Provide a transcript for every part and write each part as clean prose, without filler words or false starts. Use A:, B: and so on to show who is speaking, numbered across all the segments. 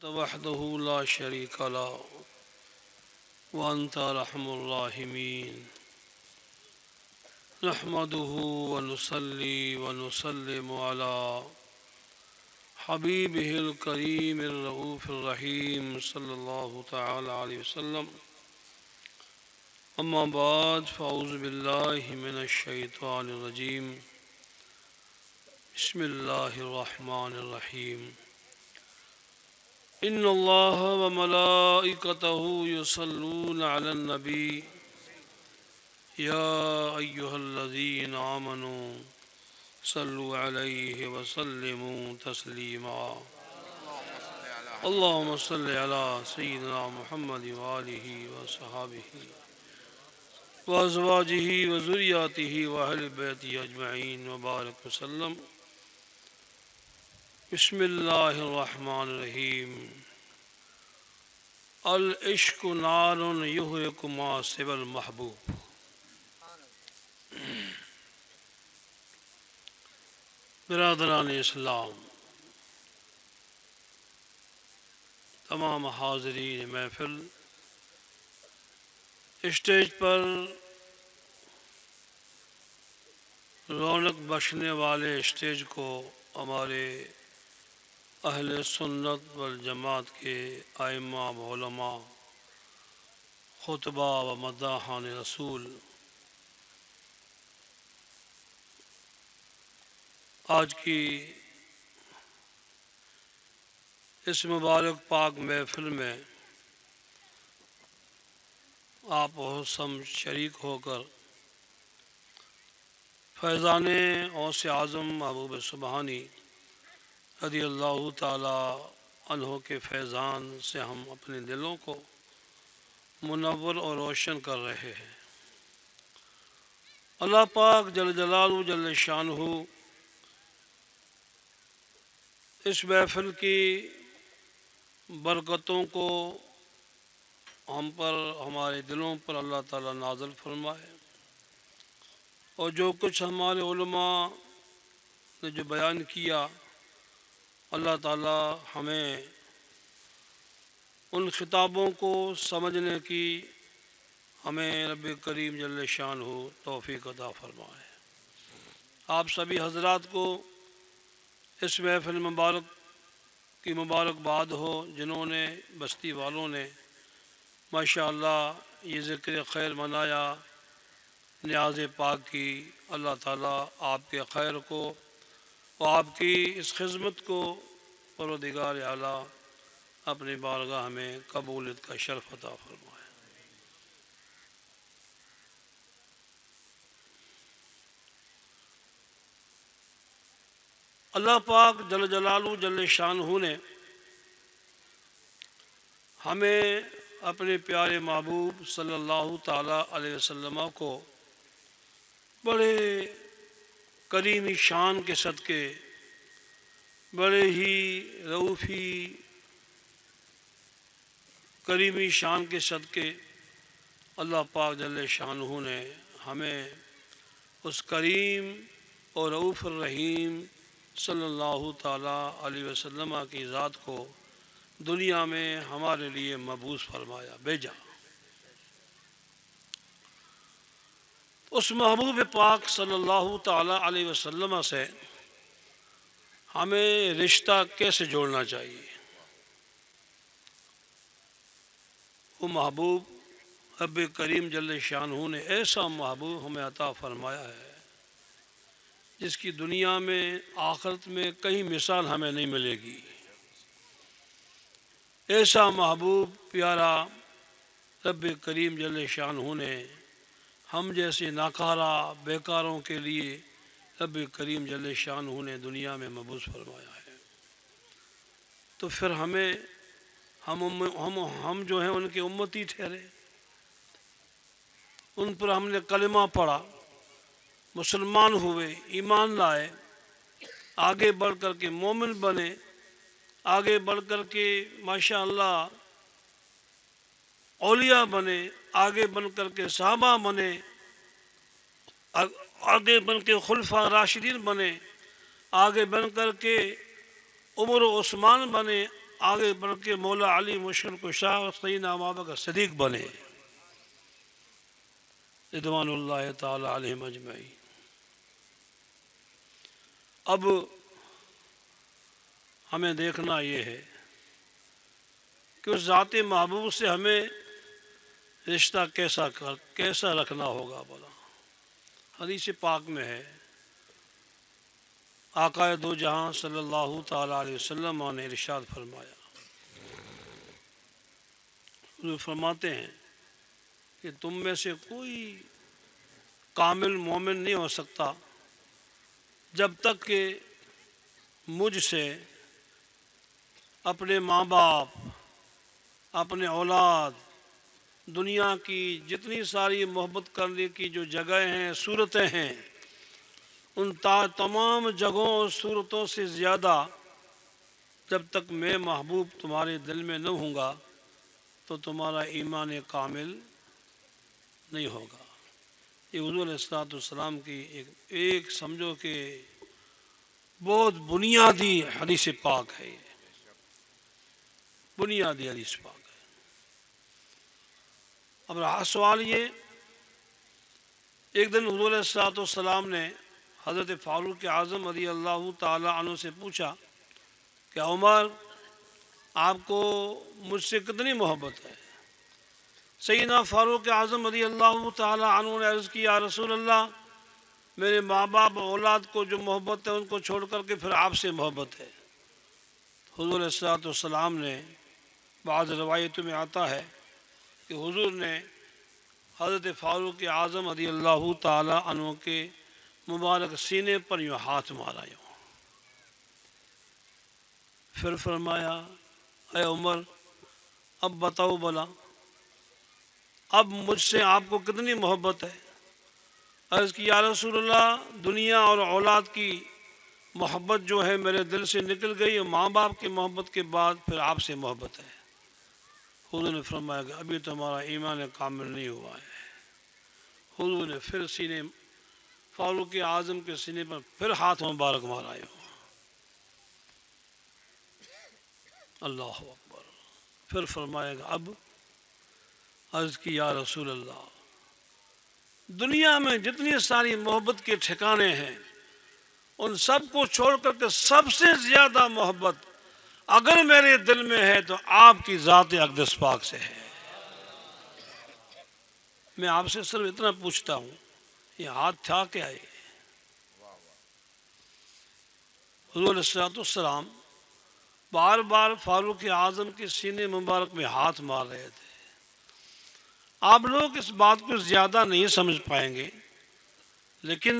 A: وحده لا شريك له وأنت أرحم الراحمين نحمده ونصلي ونسلم على حبيبه الكريم الرؤوف الرحيم صلى الله تعالى عليه وسلم أما بعد فأعوذ بالله من الشيطان الرجيم بسم الله الرحمن الرحيم إن الله وملائكته يصلون على النبي يا أيها الذين آمنوا صلوا عليه وسلموا تسليما اللهم صل على سيدنا محمد وآله وصحابه وأزواجه وذرياته وأهل بيته أجمعين وبارك وسلم بسم الله الرحمن الرحيم العشق نار يحرق ما سوى المحبوب برادران اسلام، تمام حاضرین محفل، اسٹیج پر رونق بخشنے والے اسٹیج کو ہمارے اہل سنت والجماعت کے ائمہ و علماء، خطبہ و مداحان رسول، آج کی اس مبارک پاک محفل میں آپ سب شریک ہو کر فیضان غوث اعظم محبوب سبحانی رضی اللہ تعالی عنہ کے فیضان سے ہم اپنے دلوں کو منور اور روشن کر رہے ہیں۔ اللہ پاک جل جلالہ جل شانہ اس محفل کی برکتوں کو ہم پر، ہمارے دلوں پر اللہ تعالیٰ نازل فرمائے، اور جو کچھ ہمارے علماء نے جو بیان کیا، اللہ تعالیٰ ہمیں ان خطابوں کو سمجھنے کی ہمیں رب کریم جل شانہ توفیق عطا فرمائے۔ آپ سبھی حضرات کو اس محفل مبارک کی مبارکباد ہو، جنہوں نے، بستی والوں نے ماشاءاللہ یہ ذکر خیر منایا، نیاز پاک کی۔ اللہ تعالیٰ آپ کے خیر کو اور آپ کی اس خدمت کو پروردگار اعلیٰ اپنی بارگاہ میں قبولیت کا شرف عطا فرمائے۔ اللہ پاک جل جلالہ جل شانہ نے ہمیں اپنے پیارے محبوب صلی اللہ تعالیٰ علیہ وسلم کو بڑے کریمی شان کے صدقے، بڑے ہی رؤوفی کریمی شان کے صدقے اللہ پاک جل شانہ نے ہمیں اس کریم اور رؤوف الرحیم صلی اللہ تعالیٰ علیہ وسلم کی ذات کو دنیا میں ہمارے لیے مبعوث فرمایا، بھیجا۔ اس محبوب پاک صلی اللہ تعالیٰ علیہ وسلم سے ہمیں رشتہ کیسے جوڑنا چاہیے؟ وہ محبوب رب کریم جل شانہ نے ایسا محبوب ہمیں عطا فرمایا ہے جس کی دنیا میں، آخرت میں کہیں مثال ہمیں نہیں ملے گی۔ ایسا محبوب پیارا رب کریم جل شانہ نے ہم جیسے ناکارہ بیکاروں کے لیے رب کریم جل شانہ نے دنیا میں مبعوث فرمایا ہے۔ تو پھر ہم جو ہیں ان کے امتی ٹھہرے، ان پر ہم نے کلمہ پڑھا، مسلمان ہوئے، ایمان لائے، آگے بڑھ کر کے مومن بنے، آگے بڑھ کر کے ماشاءاللہ اولیاء بنے، آگے بن کر کے صحابہ بنے، آگے بن کے خلفاء راشدین بنے، آگے بن کر کے عمر و عثمان بنے، آگے بڑھ کے مولا علی مشکل کشا اور سیدنا ابو بکر صدیق بنے رضوان اللہ تعالی علیہم اجمعین۔ اب ہمیں دیکھنا یہ ہے کہ اس ذات محبوب سے ہمیں رشتہ کیسا رکھنا ہوگا بولا۔ حدیث پاک میں ہے، آقا دو جہاں صلی اللہ تعالی علیہ وسلم نے ارشاد فرمایا، وہ فرماتے ہیں کہ تم میں سے کوئی کامل مومن نہیں ہو سکتا جب تک کہ مجھ سے اپنے ماں باپ، اپنے اولاد، دنیا کی جتنی ساری محبت کرنے کی جو جگہیں ہیں، صورتیں ہیں، ان تمام جگہوں اور صورتوں سے زیادہ جب تک میں محبوب تمہارے دل میں نہ ہوں گا تو تمہارا ایمان کامل نہیں ہوگا۔ یہ حضور علیہ الصلوۃ والسلام کی ایک سمجھو کہ بہت بنیادی حدیث پاک ہے، یہ بنیادی حدیث پاک ہے۔ اب رہا سوال یہ، ایک دن حضور علیہ الصلوۃ والسلام نے حضرت فاروق اعظم رضی اللہ تعالی عنہ سے پوچھا کہ عمر، آپ کو مجھ سے کتنی محبت ہے؟ سیدنا فاروق اعظم رضی اللہ تعالی عنہ نے عرض کی، یا رسول اللہ، میرے ماں باپ اولاد کو جو محبت ہے ان کو چھوڑ کر کے پھر آپ سے محبت ہے۔ حضور علیہ الصلوۃ والسلام نے، بعض روایتوں میں آتا ہے کہ حضور نے حضرت فاروق اعظم رضی اللہ تعالی عنہ کے مبارک سینے پر یوں ہاتھ مارا، یوں پھر فرمایا، اے عمر، اب بتاؤ بلا، اب مجھ سے آپ کو کتنی محبت ہے؟ عرض کی، یا رسول اللہ، دنیا اور اولاد کی محبت جو ہے میرے دل سے نکل گئی، اور ماں باپ کی محبت کے بعد پھر آپ سے محبت ہے۔ حضور نے فرمایا کہ ابھی تمہارا ایمان کامل نہیں ہوا ہے۔ حضور نے پھر سینے فاروق اعظم کے سینے پر پھر ہاتھ مبارک مارا، اللہ اکبر۔ پھر فرمایا کہ اب؟ عرض کی، یا رسول اللہ، دنیا میں جتنی ساری محبت کے ٹھکانے ہیں ان سب کو چھوڑ کر کے سب سے زیادہ محبت اگر میرے دل میں ہے تو آپ کی ذات اقدس پاک سے ہے۔ میں آپ سے صرف اتنا پوچھتا ہوں، یہ ہاتھ تھا کیا ہے؟ حضور علیہ الصلوۃ والسلام بار بار فاروق اعظم کے سینے مبارک میں ہاتھ مار رہے تھے۔ آپ لوگ اس بات کو زیادہ نہیں سمجھ پائیں گے، لیکن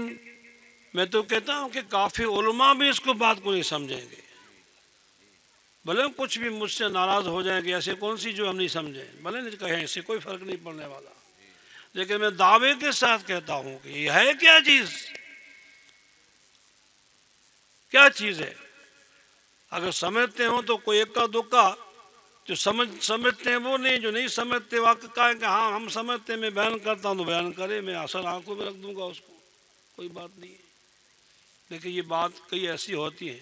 A: میں تو کہتا ہوں کہ کافی علماء بھی اس کو بات کو نہیں سمجھیں گے، بھلے کچھ بھی مجھ سے ناراض ہو جائیں گے، ایسے کون سی جو ہم نہیں سمجھیں، بھلے نہیں کہیں، اس سے کوئی فرق نہیں پڑنے والا، لیکن میں دعوے کے ساتھ کہتا ہوں کہ یہ ہے کیا چیز، کیا چیز ہے؟ اگر سمجھتے ہوں تو کوئی اکا دکا، جو سمجھتے ہیں وہ نہیں، جو نہیں سمجھتے واقع ہے کہ ہاں ہم سمجھتے ہیں، میں بیان کرتا ہوں تو بیان کرے، میں اثر آنکھوں میں رکھ دوں گا اس کو، کوئی بات نہیں ہے۔ لیکن یہ بات کئی ایسی ہوتی ہے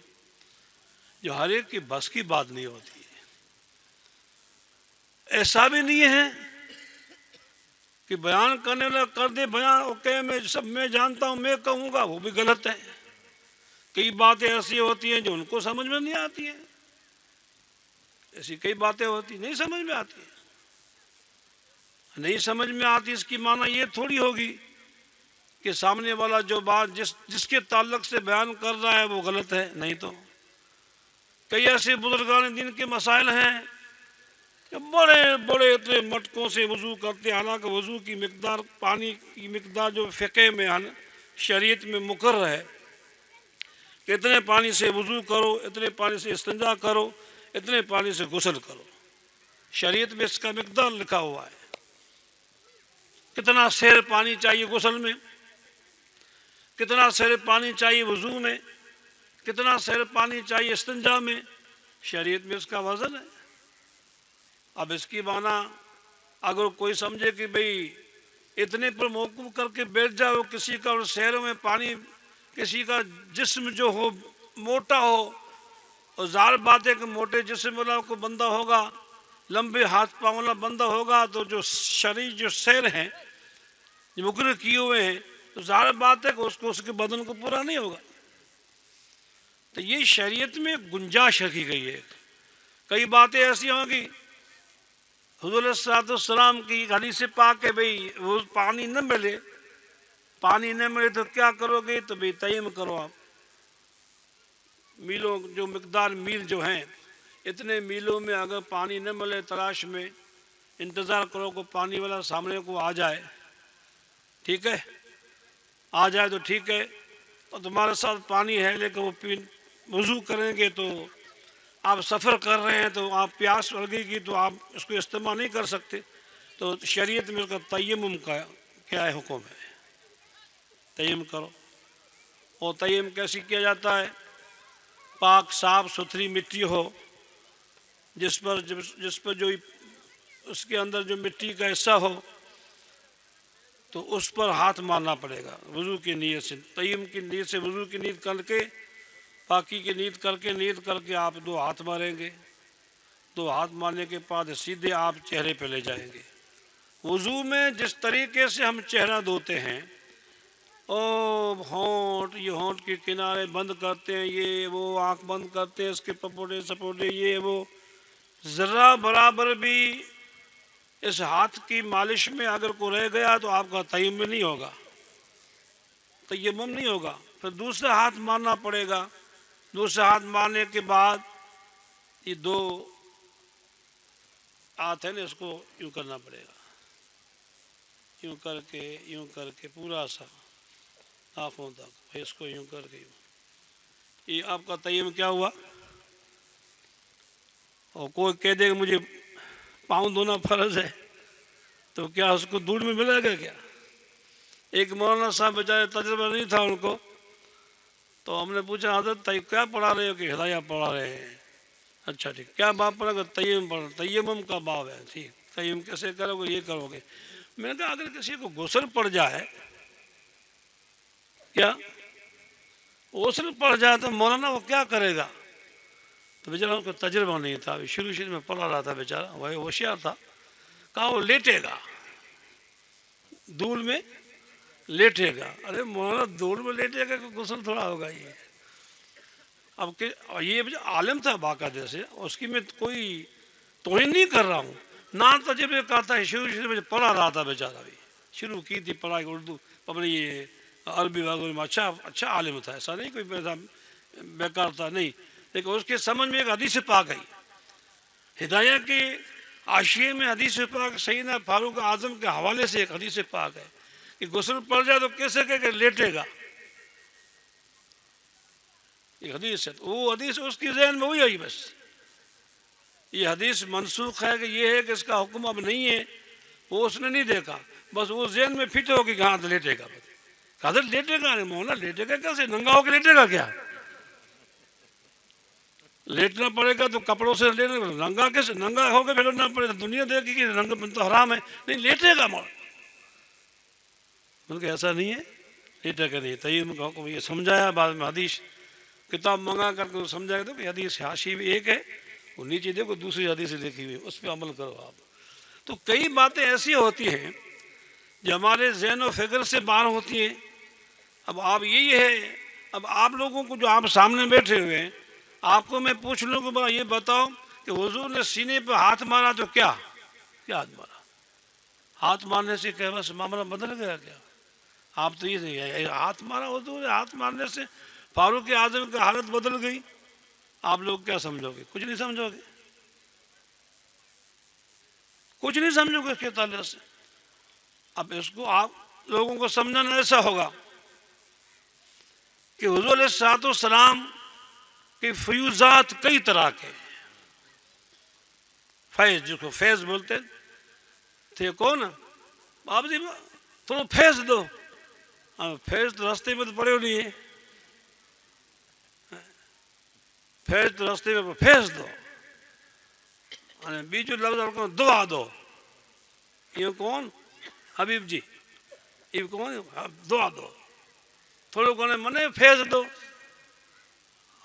A: جو ہر ایک کی بس کی بات نہیں ہوتی ہے۔ ایسا بھی نہیں ہے کہ بیان کرنے والا کر دے بیان، اوکے میں جانتا ہوں، میں کہوں گا، وہ بھی غلط ہے۔ کئی باتیں ایسی ہوتی ہیں جو ان کو سمجھ میں نہیں آتی ہیں، ایسی کئی باتیں ہوتی نہیں سمجھ میں آتی ہیں۔ نہیں سمجھ میں آتی اس کی معنی یہ تھوڑی ہوگی کہ سامنے والا جو بات جس کے تعلق سے بیان کر رہا ہے وہ غلط ہے، نہیں تو کئی ایسے بزرگان دین کے مسائل ہیں کہ بڑے بڑے اتنے مٹکوں سے وضو کرتے ہیں، حالانکہ وضو کی مقدار، پانی کی مقدار جو فقہ میں شریعت میں مقرر ہے کہ اتنے پانی سے وضو کرو، اتنے پانی سے استنجا کرو، اتنے پانی سے غسل کرو، شریعت میں اس کا مقدار لکھا ہوا ہے۔ کتنا سیر پانی چاہیے غسل میں، کتنا سیر پانی چاہیے وضو میں، کتنا سیر پانی چاہیے استنجا میں، شریعت میں اس کا وزن ہے۔ اب اس کی معنی اگر کوئی سمجھے کہ بھئی اتنے پر موقوف کر کے بیٹھ جاؤ، کسی کا اور سیروں میں پانی، کسی کا جسم جو ہو موٹا ہو اور ظاہر بات ہے کہ موٹے جسم والا کو بندہ ہوگا، لمبے ہاتھ پاؤں والا بندہ ہوگا، تو جو شرعی جو سیر ہیں جو مقرر کیے ہوئے ہیں، تو ظاہر بات ہے کہ اس کو اس کے بدن کو پورا نہیں ہوگا۔ تو یہ شریعت میں گنجائش رکھی گئی ہے۔ کئی باتیں ایسی ہوں گی، حضور صلی اللہ علیہ وسلم کی حدیث پاک ہے بھئی وہ پانی نہ ملے تو کیا کرو گے؟ تو بھئی تیمم کرو آپ۔ میلوں جو مقدار میل جو ہیں، اتنے میلوں میں اگر پانی نہ ملے، تلاش میں انتظار کرو کہ پانی والا سامنے کو آ جائے، ٹھیک ہے، آ جائے تو ٹھیک ہے، اور تمہارے ساتھ پانی ہے لیکن وہ وضو کریں گے تو آپ سفر کر رہے ہیں تو آپ پیاس لگے گی تو آپ اس کو استعمال نہیں کر سکتے، تو شریعت میں اس کا تیمم کا کیا ہے حکم ہے، تیمم کرو۔ اور تیمم کیسے کیا جاتا ہے؟ پاک صاف ستھری مٹی ہو، جس پر جو اس کے اندر جو مٹی کا حصہ ہو تو اس پر ہاتھ مارنا پڑے گا وضو کی نیت سے، تیمم کی نیت سے، وضو کی نیت کر کے، پاکی کی نیت کر کے آپ 2 ہاتھ ماریں گے۔ 2 ہاتھ مارنے کے بعد سیدھے آپ چہرے پہ لے جائیں گے۔ وضو میں جس طریقے سے ہم چہرہ دھوتے ہیں، یہ ہونٹ کے کنارے بند کرتے ہیں، یہ وہ آنکھ بند کرتے ہیں، اس کے پپوڑے سپوڑے یہ وہ، ذرہ برابر بھی اس ہاتھ کی مالش میں اگر کوئی رہ گیا تو آپ کا تیمم نہیں ہوگا، تیمم نہیں ہوگا۔ پھر دوسرا ہاتھ مارنا پڑے گا۔ دوسرا ہاتھ مارنے کے بعد یہ 2 ہاتھ ہے نا، اس کو یوں کرنا پڑے گا، یوں کر کے پورا سا آنکھوں تک، اس کو یوں کر کے یوں، یہ آپ کا تیمم کیا ہوا؟ اور کوئی کہہ دے کہ مجھے پاؤں دھونا فرض ہے، تو کیا اس کو دودھ میں ملے گا کیا؟ ایک مولانا صاحب بیچارے تجربہ نہیں تھا ان کو، تو ہم نے پوچھا حضرت کیا پڑھا رہے ہو؟ کہ ہدایہ پڑھا رہے ہیں۔ اچھا ٹھیک، کیا باب پڑھا گا؟ تیمم پڑھا، تیمم کا باب ہے، ٹھیک، تیمم کیسے کرو گے؟ یہ کرو گے۔ میں نے کہا اگر کسی کو غسل پڑ جائے، کیا غسل پڑ جائے تو مولانا وہ کیا کرے گا؟ تو بیچارہ ان کو تجربہ نہیں تھا، شروع میں پڑھا رہا تھا بیچارہ، وہ ہوشیار تھا، کہا وہ لیٹے گا، دھول میں لیٹے گا۔ ارے مولانا دھول میں لیٹے گا کہ غسل تھوڑا ہوگا یہ؟ اب کہ یہ عالم تھا باقاعدہ سے، اس کی میں کوئی توہین نہیں کر رہا ہوں، نہ تجربے کا تھا، شروع میں پڑھا رہا تھا بیچارہ، بھی شروع کی تھی پڑھائی اردو اپنے یہ عربی وغیرہ میں، اچھا عالم تھا، ایسا نہیں کوئی بیکار تھا نہیں، لیکن اس کے سمجھ میں ایک حدیث پاک آئی، ہدایہ کے حاشیے میں حدیث پاک سیدنا فاروق اعظم کے حوالے سے ایک حدیث پاک ہے کہ غسل پڑ جائے تو کیسے کہ لیٹے گا، یہ حدیث ہے، وہ حدیث اس کی ذہن میں ہوئی آئی، بس یہ حدیث منسوخ ہے کہ یہ ہے کہ اس کا حکم اب نہیں ہے، وہ اس نے نہیں دیکھا، بس وہ ذہن میں فٹ ہو کہ ہاں لیٹے گا، حضرت لیٹے گا، نہیں مولانا لیٹے گا کیسے؟ ننگا ہو کے لیٹے گا کیا؟ لیٹنا پڑے گا تو کپڑوں سے لینا، ننگا کیسے؟ ننگا ہو کے لیٹنا پڑے گا، دنیا دیکھے کہ ننگا تو حرام ہے، نہیں لیٹے گا مولانا، ان کا ایسا نہیں ہے، لیٹے گا نہیں، تیمم کا حکم یہ سمجھایا، بعد میں حدیث کتاب منگا کر کے سمجھایا تو کہ حدیث حاشی بھی ایک ہے، وہ نیچے دیکھو دوسری حدیث لکھی ہوئی، اس پہ عمل کرو آپ۔ تو کئی باتیں ایسی ہوتی ہیں جو ہمارے ذہن و فکر سے باہر ہوتی ہیں۔ اب آپ یہی ہے، اب آپ لوگوں کو جو آپ سامنے بیٹھے ہوئے ہیں، آپ کو میں پوچھ لوں کہ یہ بتاؤ کہ حضور نے سینے پہ ہاتھ مارا تو کیا ہاتھ مارا؟ ہاتھ مارنے سے کیا بس معاملہ بدل گیا کیا؟ آپ تو یہ ہاتھ مارا حضور نے، ہاتھ مارنے سے فاروق اعظم کی حالت بدل گئی، آپ لوگ کیا سمجھو گے؟ کچھ نہیں سمجھو گے، کچھ نہیں سمجھو گے اس کے تعلق سے۔ اب اس کو آپ لوگوں کو سمجھنا ایسا ہوگا کہ حضور علیہ الصلوۃ والسلام کے فیوزات کئی طرح کے، فیض جس کو فیض بولتے تھے، کون آپ جی تھوڑا فیض دو، فیض تو راستے میں تو پڑے ہو نہیں ہے، فیض تو راستے میں فیض دو، بیچ لفظ دعا دو، یہ کون؟ حبیب جی، یہ کون؟ دعا دو، تھوڑے کونے منے فیض دو،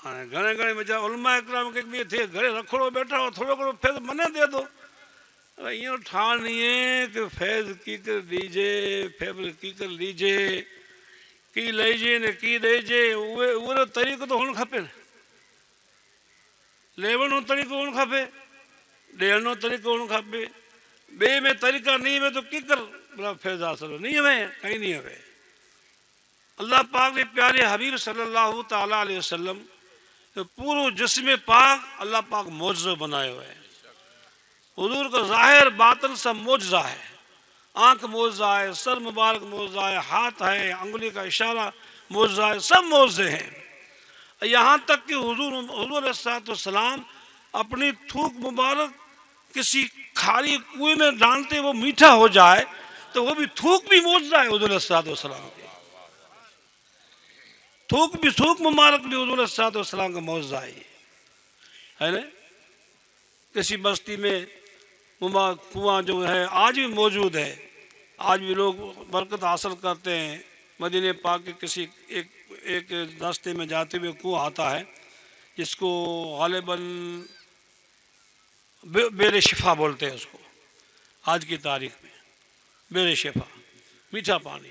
A: گھنے گھنے بچا علماء اکرام کے بھی تھے گھرے رکھڑو بیٹھا ہو تھوڑو کرو فیض منے دے دو یہ ٹھان نہیں ہے کہ فیض کی کر دیجے فیبر کی کر لیجے کی لیجے نے کی دیجے وہ طریقہ تو ہون کھپے لیونو طریقہ ہون کھپے ڈیڑنو طریقہ ہون کھپے بے میں طریقہ نہیں ہے تو کی کر فیض حاصل ہو نہیں ہے کہیں نہیں ہے اللہ پاک نے پیارے حبیب صلی اللہ تعالیٰ علیہ وسلم پورو جسم پاک اللہ پاک معجزہ بنائے ہوئے ہیں حضور کا ظاہر باطن سب معجزہ ہے آنکھ معجزہ ہے سر مبارک معجزہ ہے ہاتھ ہے انگلی کا اشارہ معجزہ ہے سب معجزے ہیں یہاں تک کہ حضور علیہ السلام اپنی تھوک مبارک کسی کھاری کنویں میں ڈالتے وہ میٹھا ہو جائے تو وہ بھی تھوک بھی معجزہ ہے حضور علیہ السلام کی تھوک مبارک بھی حضور علیہ السلام کا معجزہ ہے نا کسی بستی میں کنواں جو ہے آج بھی موجود ہے آج بھی لوگ برکت حاصل کرتے ہیں مدینہ پاک کے کسی ایک راستے میں جاتے ہوئے کنواں آتا ہے جس کو غالباً بیر شفا بولتے ہیں اس کو آج کی تاریخ میں بیر شفا میٹھا پانی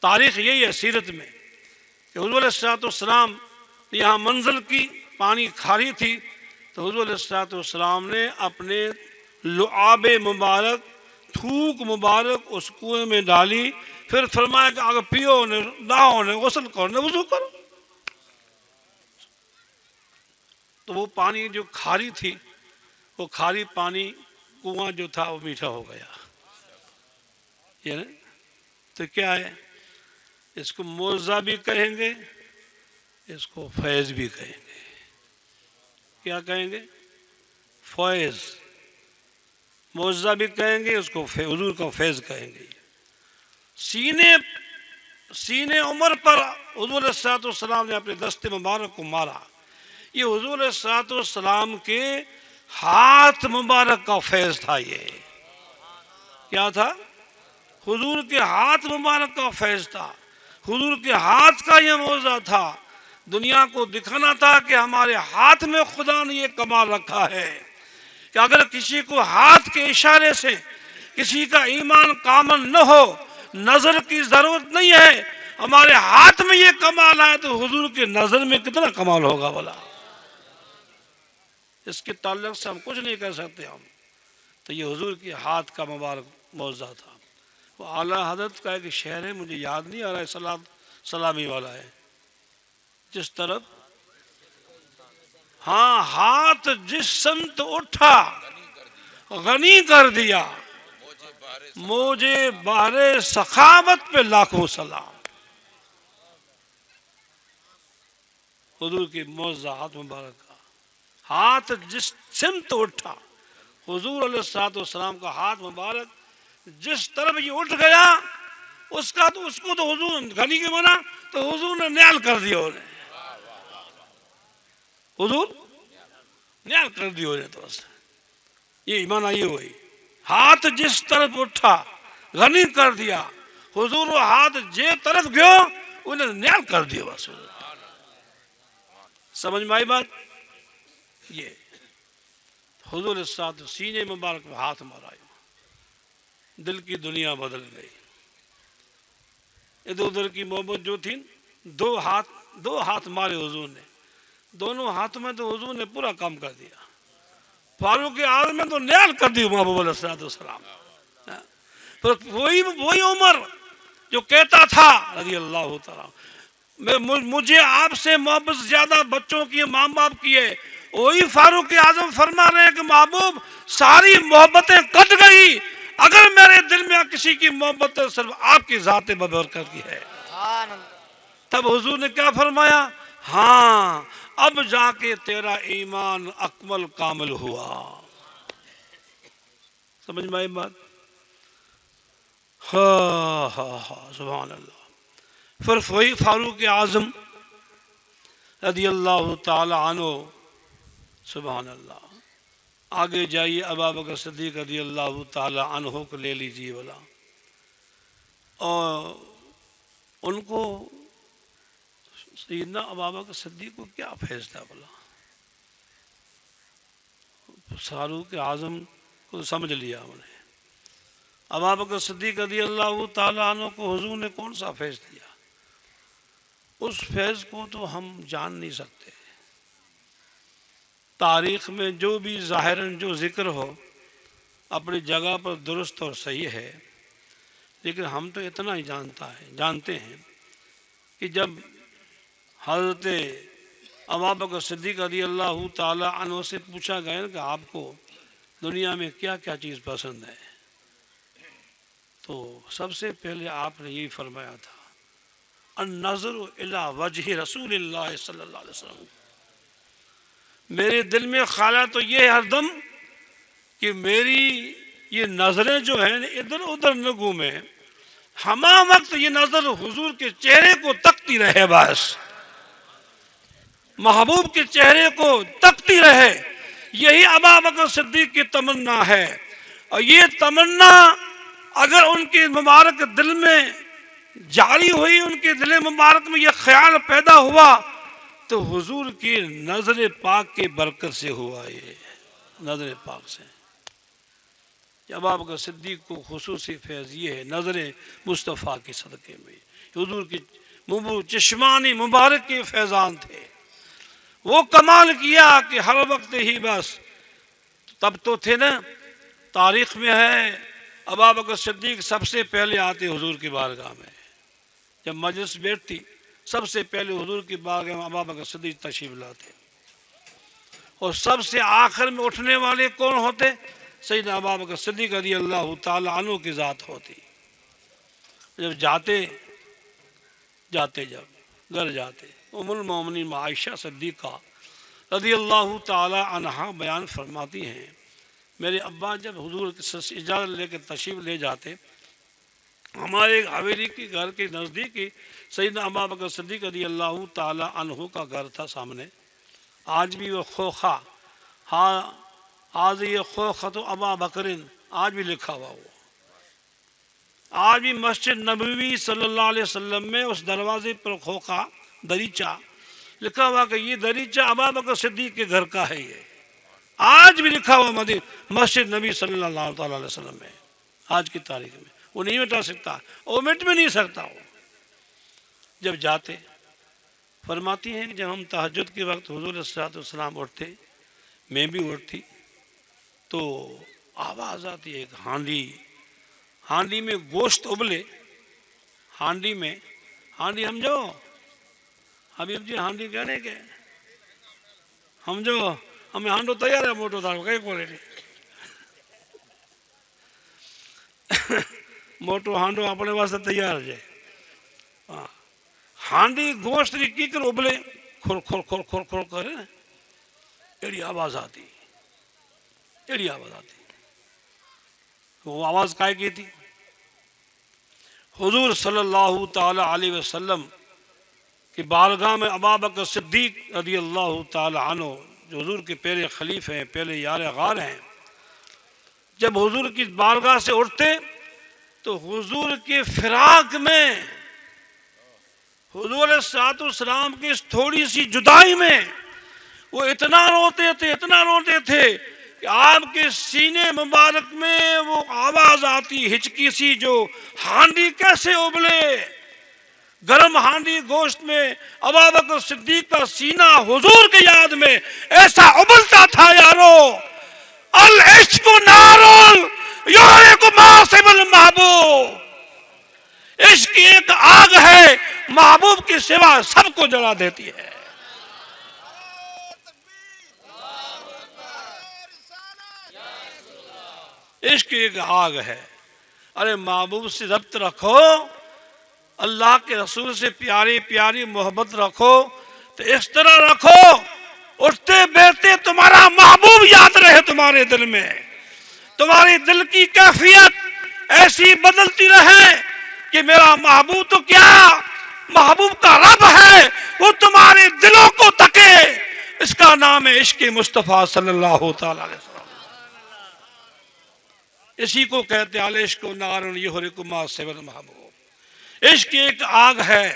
A: تاریخ یہی ہے سیرت میں کہ حضور علیہ السلام یہاں منزل کی پانی کھاری تھی تو حضور علیہ السلام نے اپنے لعاب مبارک تھوک مبارک اس کنویں میں ڈالی پھر فرمایا کہ اگر پیو نے نہاؤ نے غسل کرو نے وضو کرو تو وہ پانی جو کھاری تھی وہ کھاری پانی کنواں جو تھا وہ میٹھا ہو گیا یہ تو کیا ہے اس کو معجزہ بھی کہیں گے اس کو فیض بھی کہیں گے کیا کہیں گے فیض معجزہ بھی کہیں گے اس کو حضور کا فیض کہیں گے سینے عمر پر حضور علیہ السلام نے اپنے دست مبارک کو مارا یہ حضور علیہ السلام کے ہاتھ مبارک کا فیض تھا یہ کیا تھا حضور کے ہاتھ مبارک کا فیض تھا حضور کے ہاتھ کا یہ معجزہ تھا دنیا کو دکھانا تھا کہ ہمارے ہاتھ میں خدا نے یہ کمال رکھا ہے کہ اگر کسی کو ہاتھ کے اشارے سے کسی کا ایمان کامل نہ ہو نظر کی ضرورت نہیں ہے ہمارے ہاتھ میں یہ کمال آئے تو حضور کی نظر میں کتنا کمال ہوگا بولا اس کے تعلق سے ہم کچھ نہیں کر سکتے ہم تو یہ حضور کے ہاتھ کا مبارک معجزہ تھا وہ اعلیٰ حضرت کا ایک شعر ہے مجھے یاد نہیں آ رہا ہے سلامی والا ہے جس طرف ہاں ہاتھ جس سمت اٹھا غنی کر دیا مجھے بہر سخاوت پہ لاکھوں سلام حضور کی معجزہ ہاتھ مبارک کا ہاتھ جس سمت اٹھا حضور علیہ السلام کا ہاتھ مبارک جس طرف یہ اٹھ گیا اس کو تو حضور غنی کے منا تو حضور نے نیال کر دیا انہیں حضور نیال کر دیا انہیں تو یہ ایمان آئی ہوئی ہاتھ جس طرف اٹھا غنی کر دیا حضور وہ ہاتھ جے طرف گیا انہیں نیال کر دیا بس سمجھ میں آئی بات یہ حضور السلام سینے مبارک میں ہاتھ مارا دل کی دنیا بدل گئی ادھر ادھر کی محبت جو تھی دو ہاتھ مارے حضور نے دونوں ہاتھ میں تو حضور نے پورا کام کر دیا فاروق اعظم میں تو نیال کر دی محبوب علیہ السلام وہی عمر جو کہتا تھا رضی اللہ تعالیٰ مجھے آپ سے محبت زیادہ بچوں کی ماں باپ کی ہے وہی فاروق اعظم فرما رہے ہیں کہ محبوب ساری محبتیں کٹ گئی اگر میرے دل میں کسی کی محبت صرف آپ کی ذات ببرکت کی ہے تب حضور نے کیا فرمایا ہاں اب جا کے تیرا ایمان اکمل کامل ہوا سمجھ میں آئی بات ہاں سبحان اللہ پھر وہی فاروق اعظم رضی اللہ تعالی عنہ سبحان اللہ آگے جائیے ابا بکر صدیق رضی اللہ تعالی عنہ کو لے لیجیے والا اور ان کو سیدنا ابوبکر صدیق کو کیا فیصلہ بولا؟ فاروق اعظم کو سمجھ لیا انہوں نے، ابوبکر صدیق رضی اللہ تعالیٰ عنہ کو حضور نے کون سا فیض دیا؟ اس فیض کو تو ہم جان نہیں سکتے۔ تاریخ میں جو بھی ظاہراً جو ذکر ہو اپنی جگہ پر درست اور صحیح ہے، لیکن ہم تو اتنا ہی جانتے ہیں کہ جب حضرت ابوبکر صدیق رضی اللہ تعالیٰ عنہ سے پوچھا گیا کہ آپ کو دنیا میں کیا کیا چیز پسند ہے، تو سب سے پہلے آپ نے یہی فرمایا تھا، النظر الی وجہ رسول اللہ صلی اللہ علیہ وسلم۔ میرے دل میں خیال تو یہ ہے ہر دم کہ میری یہ نظریں جو ہیں ادھر ادھر نہ گھومیں، ہما وقت یہ نظر حضور کے چہرے کو تکتی رہے، بس محبوب کے چہرے کو تکتی رہے۔ یہی ابوبکر صدیق کی تمنا ہے، اور یہ تمنا اگر ان کے مبارک دل میں جاری ہوئی، ان کے دل مبارک میں یہ خیال پیدا ہوا، تو حضور کی نظر پاک کے برکت سے ہوا۔ یہ نظر پاک سے ابوبکر صدیق کو خصوصی فیض یہ ہے، نظر مصطفیٰ کے صدقے میں حضور کی چشمانی مبارک کے فیضان تھے۔ وہ کمال کیا کہ ہر وقت ہی بس، تب تو تھے نا، تاریخ میں ہے ابوبکر صدیق سب سے پہلے آتے حضور کی بارگاہ میں، جب مجلس بیٹھتی سب سے پہلے حضور کی بارگاہ میں ابوبکر صدیق تشریف لاتے، اور سب سے آخر میں اٹھنے والے کون ہوتے؟ سیدنا ابوبکر صدیق رضی اللہ تعالی عنہ کی ذات ہوتی۔ جب جب گھر جاتے، ام المومنین عائشہ صدیقہ رضی اللہ تعالی عنہا بیان فرماتی ہیں، میرے ابا جب حضور کی اجازت لے کے تشریف لے جاتے، ہمارے حویلی کے گھر کے نزدیک ہی سیدنا ابوبکر صدیق رضی اللہ تعالی عنہ کا گھر تھا سامنے۔ آج بھی وہ خوخا، آج یہ خوخت ابابکر آج بھی لکھا ہوا وہ، آج بھی مسجد نبوی صلی اللہ علیہ وسلم میں اس دروازے پر خوخا دریچہ لکھا ہوا کہ یہ دریچہ ابوبکر صدیق کے گھر کا ہے۔ یہ آج بھی لکھا ہوا مسجد نبی صلی اللہ علیہ وسلم میں، آج کی تاریخ میں وہ نہیں مٹا سکتا، وہ مٹ بھی نہیں سکتا۔ وہ جب جاتے فرماتی ہیں کہ جب ہم تہجد کے وقت حضور صلی اللہ علیہ وسلم اٹھتے، میں بھی اٹھتی، تو آواز آتی ہے، ایک ہانڈی میں گوشت ابلے، ہانڈی ہمجھو حبیب جی، ہانڈی کہنے کے ہمجھو ہمیں ہانڈو تیار ہے، موٹو تھا کئی کو نہیں موٹو ہانڈو اپنے واسطے تیار ہے، ہانڈی گوشت کی کر ابلے کھر کھر کھر کھر کھر کرے، ایڑی آواز آتی، وہ آواز کائے کی تھی؟ حضور صلی اللہ تعالی علیہ وسلم کی بارگاہ میں ابوبکر صدیق رضی اللہ تعالی عنہ جو حضور کے پہلے خلیفہ ہیں، پہلے یار غار ہیں، جب حضور کی بارگاہ سے اٹھتے تو حضور کے فراق میں، حضور صلی اللہ علیہ وسلم کی اس تھوڑی سی جدائی میں وہ اتنا روتے تھے کہ آپ کے سینے مبارک میں وہ آواز آتی ہچکی سی، جو ہانڈی کیسے ابلے، گرم ہانڈی گوشت میں ابوبکر صدیق کا سینہ حضور کی یاد میں ایسا ابلتا تھا۔ یارو العشق نار یحرق ما سوى المحبوب، عشق ایک آگ ہے، محبوب کے سوا سب کو جلا دیتی ہے۔ عشق ایک آگ ہے، ارے محبوب سے ربط رکھو، اللہ کے رسول سے پیاری پیاری محبت رکھو، تو اس طرح رکھو اٹھتے بیٹھتے تمہارا محبوب یاد رہے تمہارے دل میں، تمہاری دل کی کیفیت ایسی بدلتی رہے کہ میرا محبوب تو کیا، محبوب کا رب ہے، وہ تمہارے دلوں کو تکے۔ اس کا نام ہے عشق مصطفیٰ صلی اللہ تعالی علیہ وسلم۔ اسی کو کہتے ہیں العشق نار یحرق ما سوى المحبوب، عشق ایک آگ ہے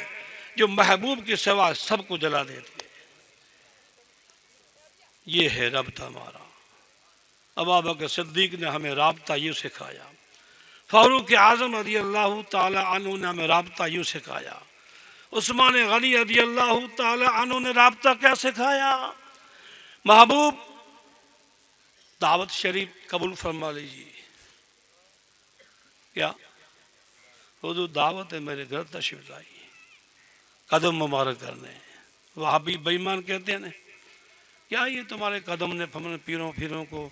A: جو محبوب کے سوا سب کو جلا دیتی ہے. یہ ہے رابطہ ہمارا. ابوبکر صدیق نے ہمیں رابطہ یوں سکھایا. فاروق اعظم رضی اللہ تعالی عنہ نے ہمیں رابطہ یوں سکھایا. عثمان غنی رضی اللہ تعالی عنہ نے رابطہ کیا سکھایا؟ محبوب دعوت شریف قبول فرما لیجیے. کیا حضور دعوت ہے میرے گھر تشریف لائیے قدم مبارک کرنے. وہابی بے ایمان کہتے ہیں نا کیا یہ تمہارے قدم نے ہمیں پیروں کو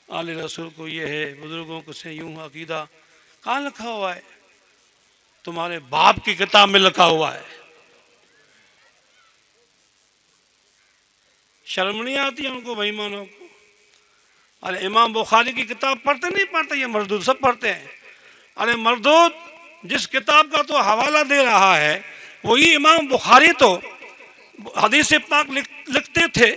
A: آل رسول کو یہ ہے بزرگوں کو سے یوں عقیدہ کہاں لکھا ہوا ہے؟ تمہارے باپ کی کتاب میں لکھا ہوا ہے. شرم نہیں آتی ہے ان کو بے ایمانوں کو؟ ارے امام بخاری کی کتاب پڑھتے نہیں پڑھتے؟ یہ مردود سب پڑھتے ہیں. ارے مردود جس کتاب کا تو حوالہ دے رہا ہے وہی امام بخاری تو حدیث پاک لکھتے تھے،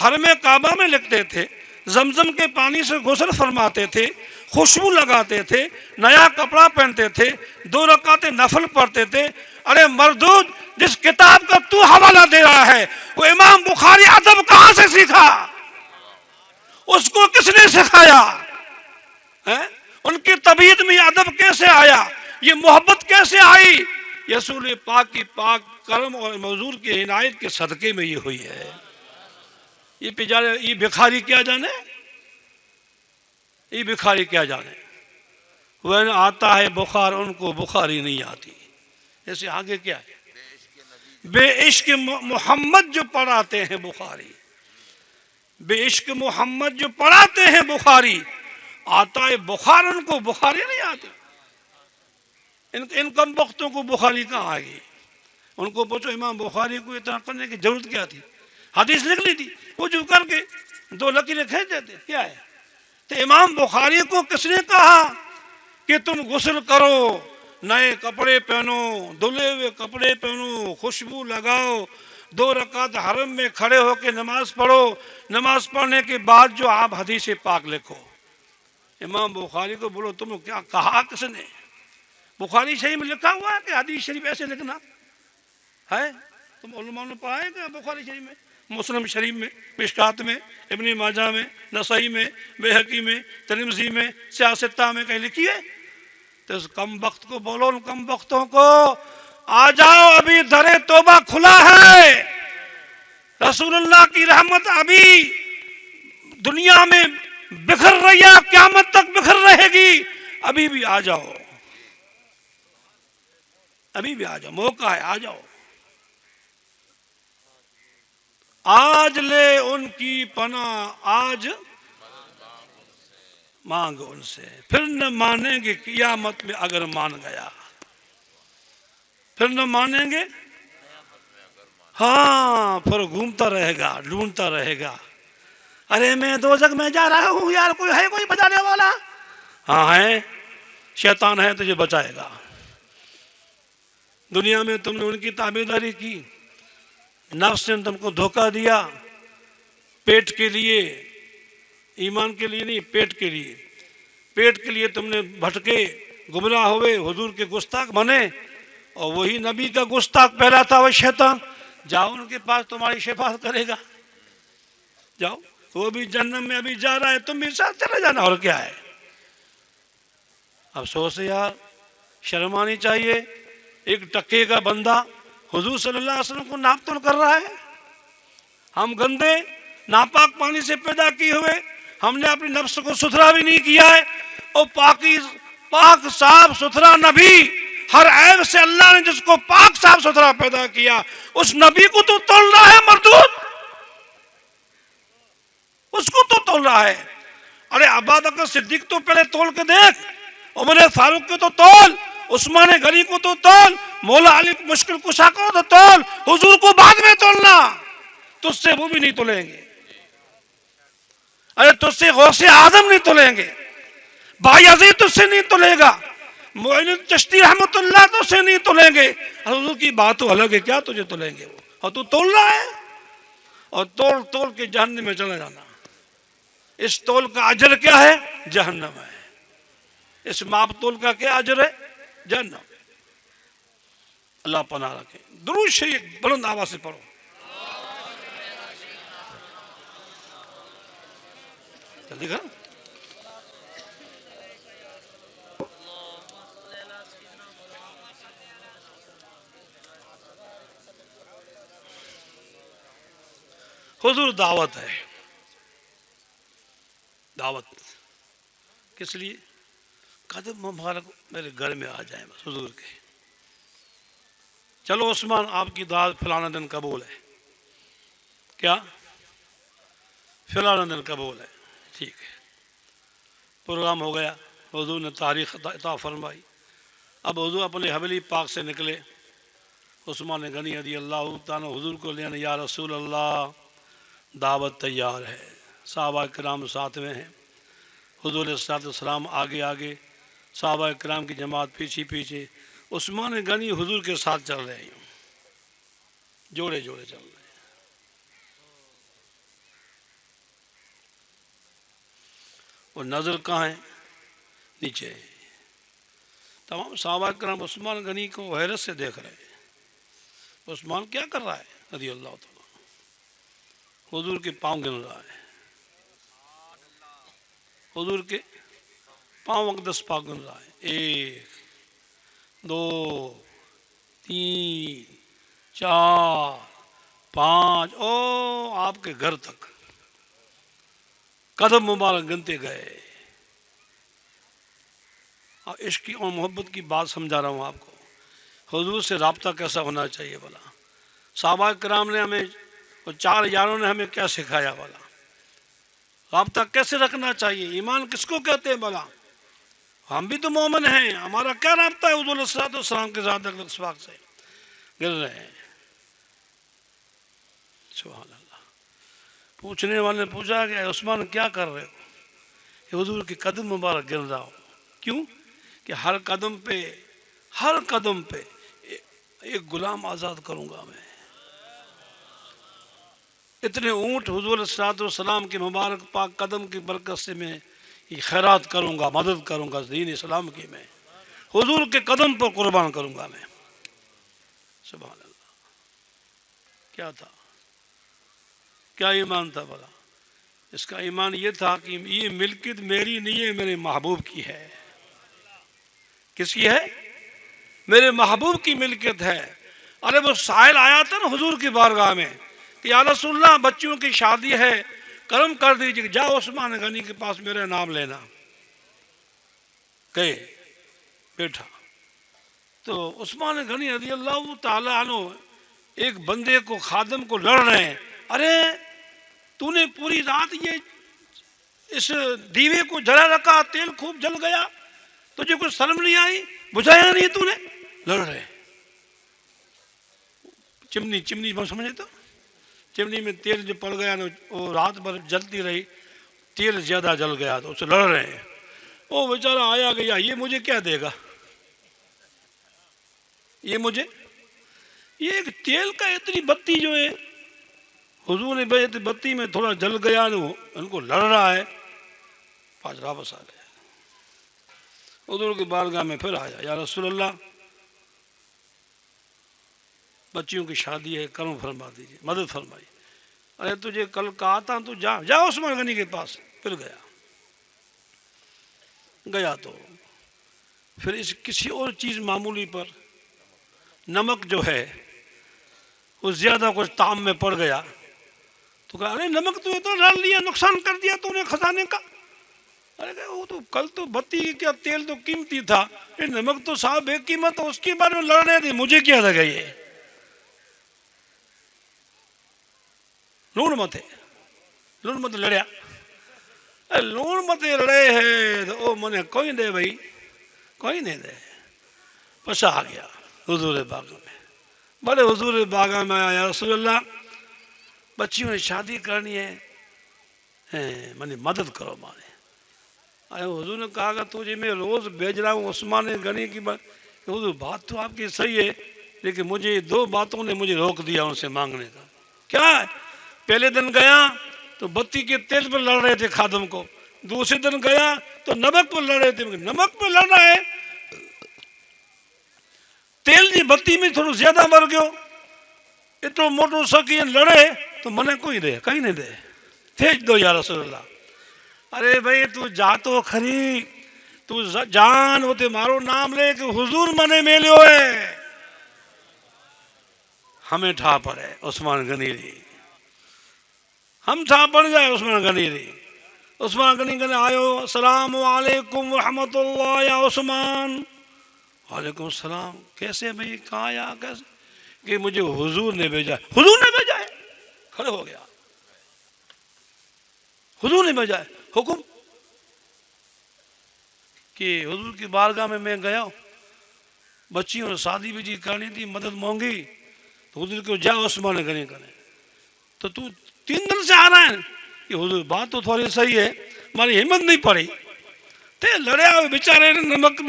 A: حرم کعبہ میں لکھتے تھے، زمزم کے پانی سے غسل فرماتے تھے، خوشبو لگاتے تھے، نیا کپڑا پہنتے تھے، 2 رکعت نفل پڑھتے تھے. ارے مردود جس کتاب کا تو حوالہ دے رہا ہے وہ امام بخاری ادب کہاں سے سیکھا؟ اس کو کس نے سکھایا؟ ان کی طبیعت میں یہ ادب کیسے آیا؟ یہ محبت کیسے آئی؟ رسول پاک کی پاک کرم اور حضور کی عنایت کے صدقے میں یہ ہوئی ہے. یہ بخاری کیا جانے؟ یہ بخاری کیا جانے؟ وہ آتا ہے بخار ان کو بخاری نہیں آتی. جیسے آگے کیا ہے؟ بے عشق محمد جو پڑھاتے ہیں بخاری، بے عشق محمد جو پڑھاتے ہیں بخاری، آتا ہے بخار ان کو بخاری نہیں آتی. ان کم وقتوں کو بخاری کہاں آئے گی؟ ان کو پوچھو امام بخاری کو اتنا کرنے کی ضرورت کیا تھی؟ حدیث لکھ لی تھی، وہ جو کر کے 2 لکیریں کھینچ دیتے. کیا ہے؟ تو امام بخاری کو کس نے کہا کہ تم غسل کرو، نئے کپڑے پہنو، دھلے ہوئے کپڑے پہنو، خوشبو لگاؤ، 2 رکعت حرم میں کھڑے ہو کے نماز پڑھو، نماز پڑھنے کے بعد جو آپ حدیث پاک لکھو؟ امام بخاری کو بولو تم کیا کہا کس نے؟ بخاری شریف میں لکھا ہوا ہے کہ حدیث شریف ایسے لکھنا ہے؟ تم علماء نے پڑھا ہے کہ بخاری شریف میں، مسلم شریف میں، مشکات میں، ابن ماجہ میں، نسائی میں، بیہقی میں، ترمذی میں، سیاستہ میں کہیں لکھی ہے؟ تو اس کم وقت کو بولو ان کم وقتوں کو آ جاؤ، ابھی در توبہ کھلا ہے. رسول اللہ کی رحمت ابھی دنیا میں بکھر رہی ہے، قیامت تک بکھر رہے گی. ابھی بھی آ جاؤ، ابھی بھی آ جاؤ، موقع ہے، آ جاؤ. آج لے ان کی پناہ، آج مانگ ان سے، پھر نہ مانیں گے قیامت میں اگر مان گیا. پھر نہ مانیں گے، ہاں پھر گھومتا رہے گا، ڈھونڈتا رہے گا. ارے میں دوزخ میں جا رہا ہوں یار، کوئی ہے کوئی بچانے والا؟ ہاں ہے، شیطان ہے تجھے بچائے گا. دنیا میں تم نے ان کی تابعداری کی، نفس نے تم کو دھوکہ دیا، پیٹ کے لیے، ایمان کے لیے نہیں، پیٹ کے لیے. پیٹ کے لیے تم نے بھٹکے، گمراہ ہوئے، حضور کے گستاخ بنے، اور وہی نبی کا گستاخ پہلا تھا وہ شیطان. جاؤ ان کے پاس، تمہاری شفاعت کرے گا. جاؤ، وہ بھی جہنم میں ابھی جا رہا ہے، تم بھی ساتھ چلے جانا. اور کیا ہے؟ افسوس ہے یار، شرم آنی چاہیے. ایک ٹکے کا بندہ حضور صلی اللہ علیہ وسلم کو ناپ تول کر رہا ہے. ہم گندے ناپاک پانی سے پیدا کیے ہوئے، ہم نے اپنی نفس کو ستھرا بھی نہیں کیا ہے. اور پاک صاف ستھرا نبی، ہر عیب سے اللہ نے جس کو پاک صاف ستھرا پیدا کیا، اس نبی کو تو تول رہا ہے مردود، اس کو تو تول رہا ہے. ارے ابوبکر صدیق تو پہلے تول کے دیکھ، عمر فاروق کو تو تول، عثمان غنی کو تو تول، مولا علی مشکل کشا کو تو تول. حضور کو بعد میں تولنا، تجھ سے وہ بھی نہیں تولیں گے. ارے تجھ سے غوث اعظم نہیں تولیں گے، بایزید تجھ سے نہیں تولے گا، معین چشتی رحمت اللہ تجھ سے نہیں تولیں گے. حضور کی بات تو الگ ہے، کیا تجھے تولیں گے وہ؟ اور تو تول رہا ہے، اور تول کے جہنم میں چلا جانا. اس تول کا اجر کیا ہے؟ جہنم ہے. اس ماپ تول کا کیا اجر ہے؟ جہنم. اللہ پناہ رکھے. درود شریف بلند آواز سے پڑھو. جلدی کر. حضور دعوت ہے. دعوت کس لیے؟ قدم مبارک میرے گھر میں آ جائیں بس حضور کے. چلو عثمان آپ کی دعوت فلانا دن قبول ہے. کیا فلانا دن قبول ہے؟ ٹھیک ہے. پروگرام ہو گیا. حضور نے تاریخ عطا فرمائی. اب حضور اپنے حویلی پاک سے نکلے. عثمان غنی رضی اللہ تعالیٰ حضور کو لینے. یا رسول اللہ دعوت تیار ہے. صحابہ کرام ساتھ میں ہیں. حضور صلی اللہ علیہ وسلم آگے آگے، صحابہ کرام کی جماعت پیچھے پیچھے. عثمان غنی حضور کے ساتھ چل رہے ہیں. جوڑے جوڑے چل رہے ہیں. اور نظر کہاں ہے؟ نیچے. تمام صحابہ کرام عثمان غنی کو حیرت سے دیکھ رہے ہیں. عثمان کیا کر رہا ہے رضی اللہ تعالیٰ؟ حضور کے پاؤں گن رہا ہے. حضور کے پاؤں اقدس پاک گن رہا ہے. 1 2 3 4 5 او آپ کے گھر تک قدم مبارک گنتے گئے. عشق کی اور محبت کی بات سمجھا رہا ہوں آپ کو. حضور سے رابطہ کیسا ہونا چاہیے بلا. صحابہ کرام نے ہمیں اور 4 یاروں نے ہمیں کیا سکھایا بلا. رابطہ کیسے رکھنا چاہیے. ایمان کس کو کہتے ہیں بلا. ہم بھی تو مومن ہیں. ہمارا کیا رابطہ ہے حضور صلی اللہ علیہ وسلم کے ذات اقدس پاک سے. گر رہے ہیں. سبحان اللہ. پوچھنے والے نے پوچھا کہ عثمان کیا کر رہے ہو؟ کہ حضور کے قدم مبارک گر رہا ہوں. کیوں؟ کہ ہر قدم پہ ایک غلام آزاد کروں گا میں. اتنے اونٹ حضور صلی اللہ علیہ وسلم کے مبارک پاک قدم کی برکت سے میں یہ خیرات کروں گا، مدد کروں گا دین اسلام کی. میں حضور کے قدم پر قربان کروں گا میں. سبحان اللہ. کیا تھا؟ کیا ایمان تھا بلا. اس کا ایمان یہ تھا کہ یہ ملکیت میری نہیں ہے، میرے محبوب کی ہے. کس کی ہے؟ میرے محبوب کی ملکیت ہے. ارے وہ سائل آیا تھا نا حضور کی بارگاہ میں کہ یا رسول اللہ بچیوں کی شادی ہے، کرم کر دیجیے. جاؤ عثمان غنی کے پاس میرا نام لینا. گئے بیٹھا تو عثمان غنی رضی اللہ تعالیٰ عنہ ایک بندے کو خادم کو لڑ رہے ہیں. ارے تو نے پوری رات یہ اس دیوے کو جلا رکھا، تیل خوب جل گیا، تجھے کچھ شرم نہیں آئی؟ بجھایا نہیں تو نے؟ لڑ رہے. چمنی سمجھے تو چمنی میں تیل جو پڑ گیا نا وہ رات بھر جلتی رہی، تیل زیادہ جل گیا تو اسے لڑ رہے ہیں. وہ بیچارہ آیا گیا، یہ مجھے کیا دے گا، یہ مجھے یہ ایک تیل کا اتنی بتی جو ہے حضور نے بھیجی بتی میں تھوڑا جل گیا نا ان کو لڑ رہا ہے. پاس واپس آ گیا. حضور کی بارگاہ میں پھر آیا. یا رسول اللہ بچیوں کی شادی ہے، کرم فرما دیجیے، مدد فرمائی. ارے تجھے کل کہا تھا تو جا عثمان غنی کے پاس. پھر گیا تو پھر اس کسی اور چیز معمولی پر نمک جو ہے وہ زیادہ کچھ طعام میں پڑ گیا تو کہا ارے نمک تو اتنا ڈال دیا، نقصان کر دیا تو نے خزانے کا. ارے وہ تو کل تو بتی کا تیل تو قیمتی تھا، یہ نمک تو صاحب بے قیمت، اس کے بارے میں لڑ رہے تھے، مجھے کیا لگا. یہ لون مت لڑیا. لون مت لڑے ہے تو منے کوئی دے بھائی، کوئی نہیں دے. پس آ گیا حضور باغ میں. بڑے حضور باغ میں آیا. رسول اللہ بچیوں نے شادی کرنی ہے، منی مدد کرو مارے. حضور نے کہا کہ تجھے میں روز بھیج رہا ہوں عثمان غنی کی بات. حضور بات تو آپ کی صحیح ہے، لیکن مجھے 2 باتوں نے مجھے روک دیا ان سے مانگنے کا. کیا ہے؟ پہلے دن گیا تو بتی کے تیل پر لڑ رہے تھے خادم کو. دوسرے دن گیا تو نمک پر لڑ رہے تھے. نمک پر لڑ رہا ہے تیل کی بتی میں تھوڑا زیادہ مر گیا اتنا موٹو سکی لڑے تو منے کوئی دے کہیں نہیں دے پھینچ دو یا رسول اللہ ارے بھائی تو جا تو کھری تو جان ہوتے مارو نام لے کہ حضور منے میلیو ہے ہمیں ٹھا پڑے عثمان غنی ری ہم ٹھا پڑ جائے عثمان غنی ری عثمان غنی کہنے آئیو السلام علیکم ورحمت اللہ یا عثمان وعلیکم السلام کیسے بھئی کہاں آیا کیسے کہ مجھے حضور نے بھیجا حضور نے بھیجا ہے کھڑے ہو گیا حضور نے بھیجا ہے حکم کہ حضور کی بارگاہ میں گیا بچیوں نے شادی بھی جی کرنی تھی مدد مانگی تو حضور کو جا عثمان غنی کرنے تو 3 دن سے آ رہا ہے کہ حضور بات تو تھوڑی صحیح ہے ہماری ہمت نہیں پڑی تے لڑیا بیچارے نمک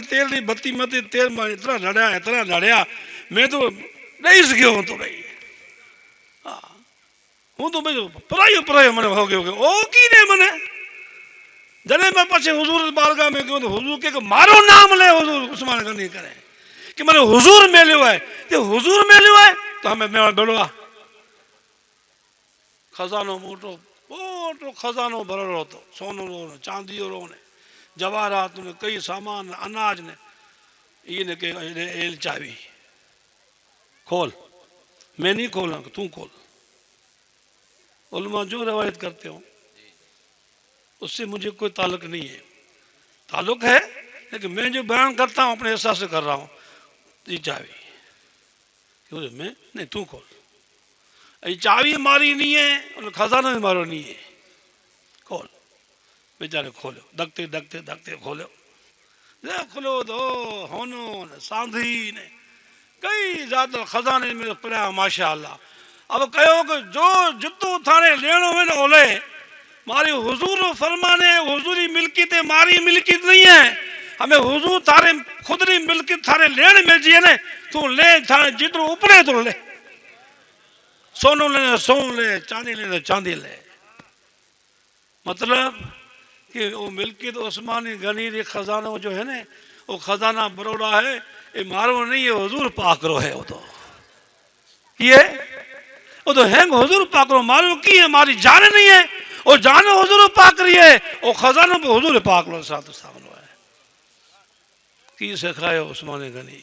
A: تیل دی بتی مت تیل میں اتنا لڑیا میں تو نہیں سکیا ہوں تو بھائی ہوں تو بھائی پرائیو من ہو گیا او کی نے منے جنے میں پچھے حضور بارگاہ میں گیا تو حضور کہ مارو نام لے حضور عثمان غنی کرے کہ میں نے حضور میں لیا ہے تو حضور میں لیا ہے تو ہمیں میں بیڑوا خزانو موٹو خزانو بھرو تو سونو رو چاندی رو نے جواہرات نے کئی سامان اناج نے یہ نے کہ ایل چاوی کھول میں نہیں کھولا تو کھول علماء جو روایت کرتے ہوں اس سے مجھے کوئی تعلق نہیں ہے تعلق ہے لیکن میں جو بیان کرتا ہوں اپنے احساس سے کر رہا ہوں یہ چاوی میں نہیں تو کھول یہ چاوی ماری نہیں ہے خزانہ بھی مارو نہیں ہے کھول بیچارے کھولو دکتے دکتے دکتے کھولو کھلو دو ہونو ساندھی نے کئی زیادہ خزانے میں پڑا ماشاء اللہ اب کہو کہ جو جتو تھانے لینو ہے نا اولے ماری حضور فرمانے حضوری ملکیت ماری ملکیت نہیں ہے ہمیں حضور تھارے خودری ملکیت تھارے لین مل جیے نے تو لے تھارے جترو اوپرے تو لے سونو لینے سون لے چاندی لینے چاندی لے مطلب کہ وہ ملکیت عثمانی غنی ری خزانہ جو ہے نا وہ خزانہ بروڑا ہے یہ مارو نہیں ہے حضور پاک رو ہے وہ تو وہ تو ہے حضور پاک رو مارو کی ہے ہماری جان نہیں ہے وہ جان حضور پاک رہی ہے وہ خزانہ پہ حضور پاک رو ساتھ استعمال ہوا ہے کی سکھائے عثمان غنی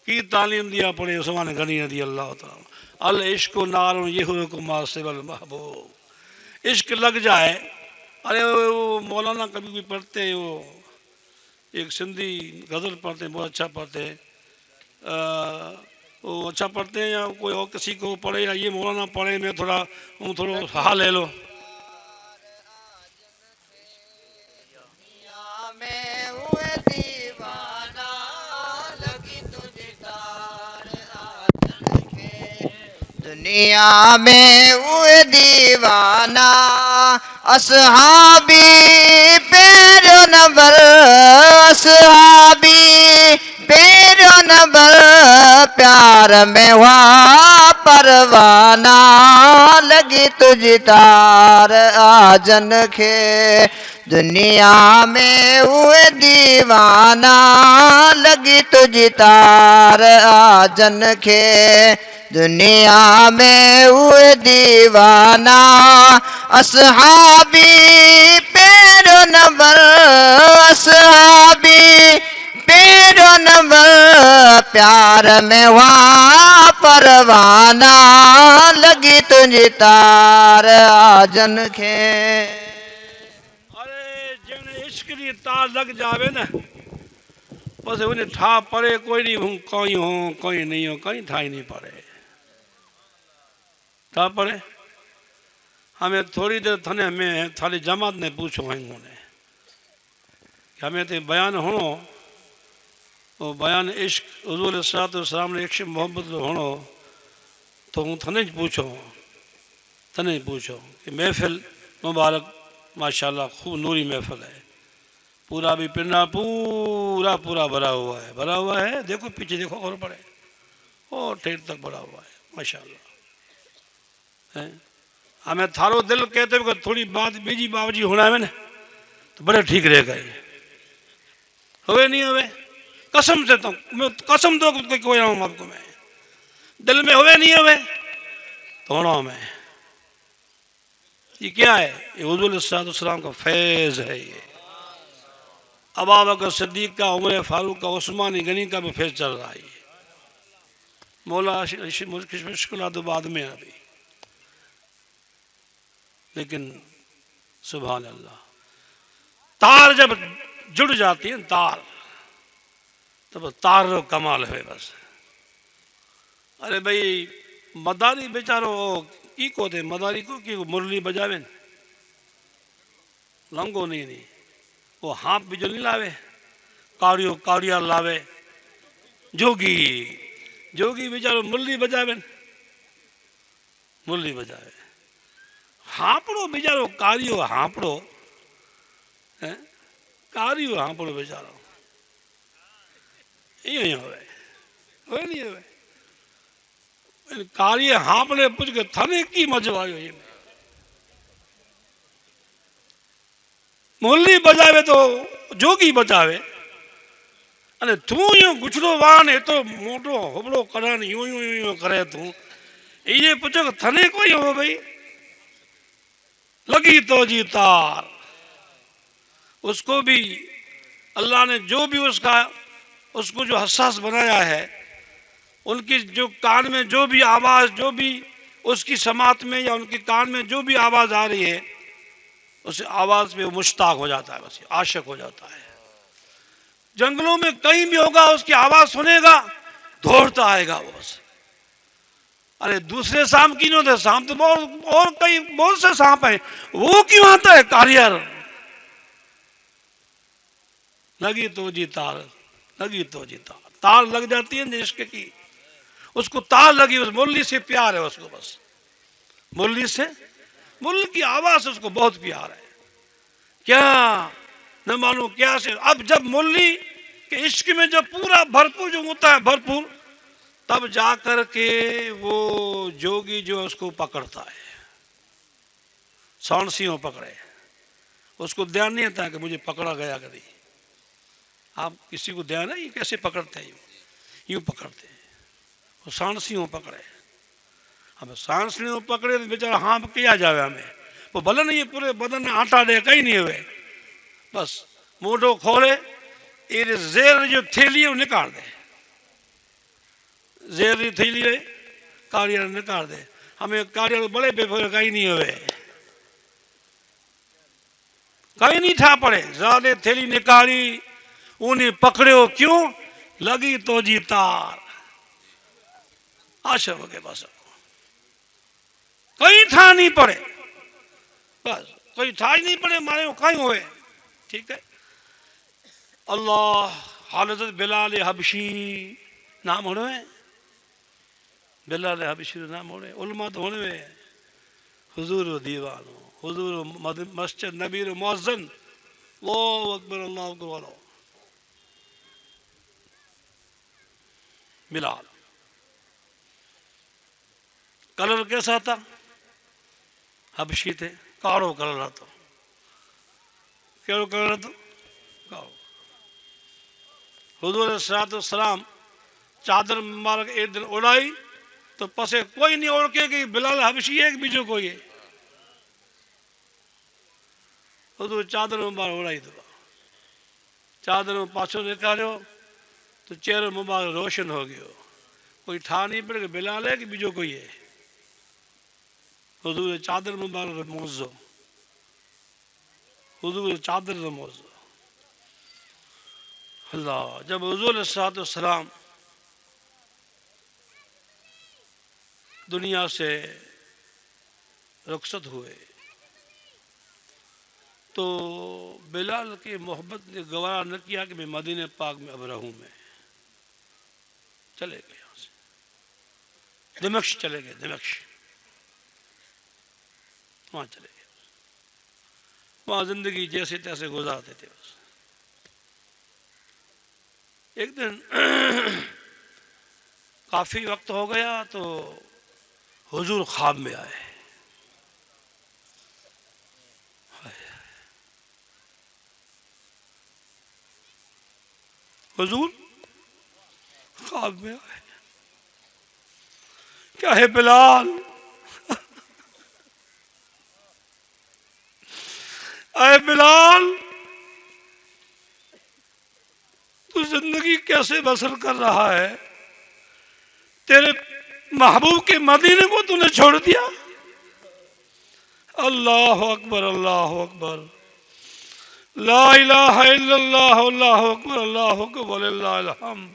A: کی تعلیم دیا پڑے عثمان غنی رضی اللہ تعالیٰ العشق نار یحرق ما سوى المحبوب عشق لگ جائے ارے وہ مولانا کبھی بھی پڑھتے ہیں وہ ایک سندھی غزل پڑھتے ہیں بہت اچھا پڑھتے ہیں وہ اچھا پڑھتے ہیں یا کوئی اور کسی کو پڑھے یا یہ مولانا پڑھے میں تھوڑا حال لے لو
B: دنیا میں ہوئے دیوانہ اصحابی پیرو نبر اصحابی پیرو نبر پیار میں ہوا پروانہ لگی تجھ تار آجن کے دنیا میں ہوئے دیوانہ لگی تجھ تار آجن کے دنیا میں ہوئے دیوانہ اصحابی پیرو نبر اصحابی پیرو نبر پیار میں وہاں پروانہ لگی تجھ تار آجن کے
A: ارے جن عشق دی تار لگ جاوے نا بس انہیں ٹھا پڑے کوئی نہیں ہوں کوئی نہیں ہوں کوئی ٹھائی نہیں پڑے ٹھا پڑے ہمیں تھوڑی دیر تھنے ہمیں تھالی جماعت نے پوچھو ہیں انہوں نے کہ ہمیں تے بیان ہونو وہ بیان عشق حضور صلی اللہ علیہ وسلم نے عشق محبت ہونو تو ہوں تھنے پوچھو کہ محفل مبارک ماشاءاللہ خوب نوری محفل ہے پورا بھی پنڈا پورا بھرا ہوا ہے دیکھو پیچھے دیکھو اور پڑے اور ٹھیک تک بھرا ہوا ہے ماشاءاللہ ہمیں تھارو دل کہتے ہوئے تھوڑی بات بیجی باوجی ہونا ہے نا تو بڑے ٹھیک رہے گا ہوئے نہیں ہوئے قسم سے تو میں قسم تو کوئی رہا ہوں آپ کو، میں دل میں ہوئے نہیں ہوئے توڑا میں. یہ کیا ہے؟ یہ حضور علیہ السلام کا فیض ہے. یہ ابا بکر صدیق کا، عمر فاروق کا، عثمان غنی کا بھی فیض چل رہا ہے. مولا مشکلات تو بعد میں ابھی، لیکن سبحان اللہ، تار جب جڑ جاتی ہے تار، تو تار رو کمال ہے بس. ارے بھائی مداری بیچارو کی کو تھے، مداری کو کی مرلی بجاوے لنگو نہیں وہ ہانپ بھی جو نہیں لاوے، کاڑیاں لاوے. جوگی بیچارو مرلی بجاوے، مرلی بجاوے. ہانپڑو بیچارو کاریو ہانپڑو، کاریو ہانپڑو بیچارو یہ ہوئے نہیں ہوئے. کاری ہانپڑے پوچھ کے تھنے کی مزو آئیو. یہ مرلی بجاوے تو جوگی بجاوے، અને તું યો ગુચડો વાન એ તો મોટો હોબળો કરાન યો કરે તું. یہ پوچھو کہ تھنے کوئی ہو بھائی، لگی تو جی تار. اس کو بھی اللہ نے جو بھی اس کو جو حساس بنایا ہے، ان کی جو کان میں جو بھی آواز، جو بھی اس کی سماعت میں یا ان کے کان میں جو بھی آواز آ رہی ہے، اس آواز پہ وہ مشتاق ہو جاتا ہے، بس عاشق ہو جاتا ہے. جنگلوں میں کہیں بھی ہوگا، اس کی آواز سنے گا دوڑتا آئے گا وہ بس. ارے دوسرے سانپ کی نہیں ہوتے، سانپ تو اور کئی بہت سے سانپ ہیں، وہ کیوں آتا ہے کاریار. لگی تو جی تار، لگی تو جی تار. تار لگ جاتی ہے عشق کی، اس کو تار لگی، اس مرلی سے پیار ہے اس کو. بس مرلی سے، مرلی کی آواز سے اس کو بہت پیار ہے. کیا نہ معلوم کیا سے. اب جب مرلی کے عشق میں جب پورا بھرپور جو ہوتا ہے بھرپور، تب جا کر کے وہ جوگی جو اس کو پکڑتا ہے. سانسیوں پکڑے، اس کو دھیان نہیں ہوتا کہ مجھے پکڑا گیا کبھی. آپ کسی کو دھیان ہے یہ کیسے پکڑتے ہیں؟ یوں پکڑتے ہیں. وہ سانسیوں پکڑے. ہمیں سانسیوں پکڑے تو بیچارہ ہانپ کیا جاوے ہمیں. وہ بھلے نہیں پورے بدن میں آٹا دے کہیں نہیں ہوئے، بس موٹو کھولے یہ زیر جو تھیلی ہے وہ نکال دے. زیر تھیلی ہے کاریاں نکال دے. ہمیں کاریاں بڑے بے پھر کہیں نہیں ہوئے، کہیں نہیں تھا پڑے. زیادہ تھیلی نکالی، انہیں پکڑے ہو. کیوں؟ لگی تو جی تار. عاشق ہو گئے بس. کہیں تھا نہیں پڑے، بس کوئی تھا ہی نہیں پڑے مارے کہیں ہوئے. ٹھیک ہے. اللہ حضرت بلال حبشی نام ہونے ہیں، بلال حبشی نام ہونے. علماء تو ہونے ہیں، حضور و دیوان، حضور و مسجد نبیر و معزن. اللہ اکبر، اللہ اکبر. بلال کلر کیسا تھا؟ حبشی تھے، کاڑو کلر آتا. کیڑو کلر آتا؟ کاڑو. حضور علیہ السلام چادر مبارک ایک دن اڑائی تو پسے کوئی نہیں اوڑکے کہ بلال حبشی ہے کہ بیجو کوئی ہے. حضور چادر مبارک اڑائی تو چادر میں پاسو نکالیو تو چہرہ مبارک روشن ہو گیا. کوئی ٹھا نہیں پڑے کہ بلال ہے کہ بیجو کوئی ہے. حضور چادر مبارک موزو، حضور چادر موزو. اللہ جب حضور علیہ السلام دنیا سے رخصت ہوئے تو بلال کی محبت نے گوارا نہ کیا کہ میں مدینہ پاک میں اب رہوں. میں چلے گئے، یہاں سے دمشق چلے گئے. دمشق وہاں چلے گئے، وہاں زندگی جیسے تیسے گزارتے تھے. بس ایک دن کافی وقت ہو گیا تو حضور خواب میں آئے. حضور پاک میں آئے. کیا ہے بلال؟ اے بلال، تو زندگی کیسے بسر کر رہا ہے؟ تیرے محبوب کے مدینے کو تو نے چھوڑ دیا. اللہ اکبر، اللہ اکبر، لا الہ الا اللہ، اللہ اکبر، اللہ اکبر وللہ الحمد.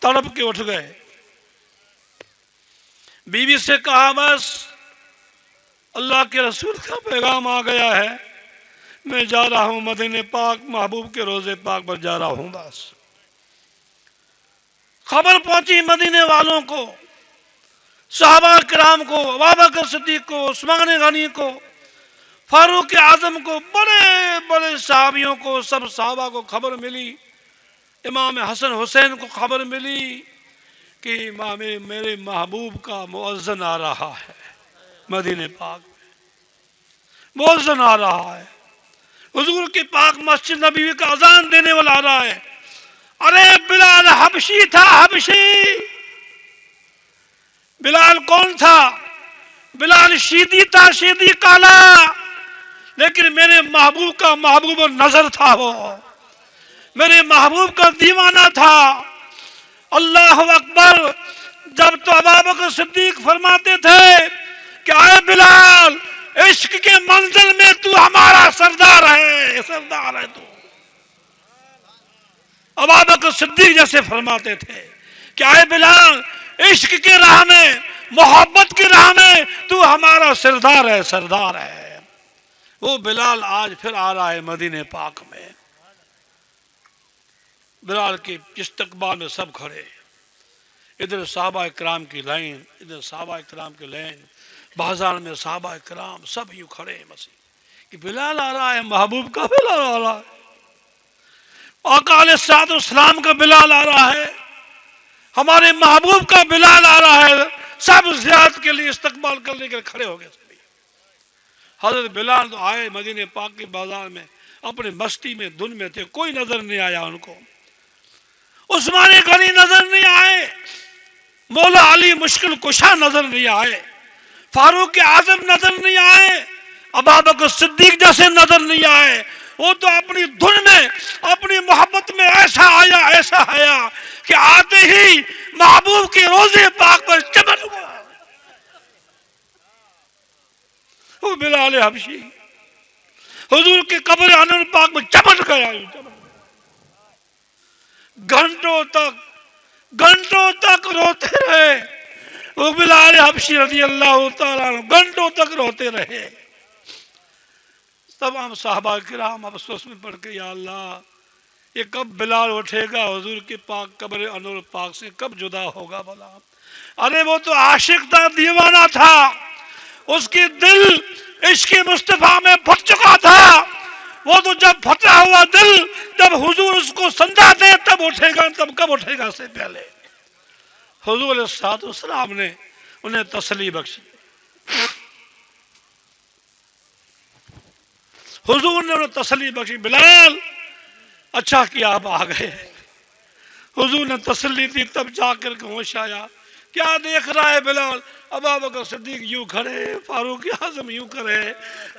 A: تڑپ کے اٹھ گئے. بیوی سے کہا بس اللہ کے رسول کا پیغام آ گیا ہے، میں جا رہا ہوں مدینے پاک، محبوب کے روزے پاک پر جا رہا ہوں. بس خبر پہنچی مدینے والوں کو، صحابہ کرام کو، ابوبکر صدیق کو، عثمان غنی کو، فاروق اعظم کو، بڑے بڑے صحابیوں کو، سب صحابہ کو خبر ملی. امام حسن حسین کو خبر ملی کہ میرے محبوب کا مؤذن آ رہا ہے مدینے پاک میں، مؤذن آ رہا ہے، حضور کے پاک مسجد نبوی کا اذان دینے والا آ رہا ہے. ارے بلال حبشی تھا، حبشی. بلال کون تھا؟ بلال شیدی تھا، شیدی کالا، لیکن میرے محبوب کا محبوب نظر تھا، وہ میرے محبوب کا دیوانہ تھا. اللہ اکبر. جب تو ابوبکر صدیق فرماتے تھے کہ اے بلال، عشق کے منزل میں تو ہمارا سردار ہے، سردار ہے تو. ابوبکر صدیق جیسے فرماتے تھے کہ اے بلال، عشق کے راہ میں، محبت کی راہ میں تو ہمارا سردار ہے، سردار ہے. وہ بلال آج پھر آ رہا ہے مدینے پاک میں. بلال کے استقبال میں سب کھڑے، ادھر صحابہ کرام کی لائن، ادھر صحابہ کرام کی لائن، بازار میں صحابہ کرام سب یوں کھڑے ہیں مسیح کہ بلال آ رہا ہے، محبوب کا بلال آ رہا ہے، آقا علیہ الصلوۃ والسلام کا بلال آ رہا ہے، ہمارے محبوب کا بلال آ رہا ہے. سب زیارت کے لیے، استقبال کرنے کے لیے کھڑے ہو گئے. حضرت بلال تو آئے مدینے پاک کے بازار میں، اپنے مستی میں، دھن میں تھے، کوئی نظر نہیں آیا ان کو. عثمان غنی نظر نہیں آئے، مولا علی مشکل کشا نظر نہیں آئے، فاروق اعظم نظر نہیں آئے، ابوبکر صدیق جیسے نظر نہیں آئے. وہ تو اپنی دھن میں، اپنی محبت میں ایسا آیا، ایسا آیا کہ آتے ہی محبوب کے روزے پاک پر چمٹ گیا. وہ بلال حبشی حضور کے قبر انور پاک میں چمٹ گیا. گھنٹوں تک روتے رہے. وہ بلال حبشی رضی اللہ تعالیٰ عنہ گھنٹوں تک روتے رہے. تب ہم صحابہ کرام افسوس میں پڑھ کے، یا اللہ، یہ کب بلال اٹھے گا حضور کے پاک قبر انور پاک سے، کب جدا ہوگا بلا. ارے وہ تو عاشق تھا، دیوانہ تھا، اس کی دل عشق مصطفیٰ میں پھٹ چکا تھا. وہ تو جب پھٹا ہوا دل، جب حضور اس کو سمجھا دے تب اٹھے گا. تب کب اٹھے گا سے پہلے حضور علیہ الصلوۃ والسلام نے انہیں تسلی بخشی. حضور نے انہیں تسلی بخشی. بلال، اچھا کیا آپ آ گئے. حضور نے تسلی دی، تب جا کر کے ہوش آیا. کیا دیکھ رہا ہے بلال؟ ابوبکر صدیق یوں کھڑے، فاروق اعظم یوں کھڑے،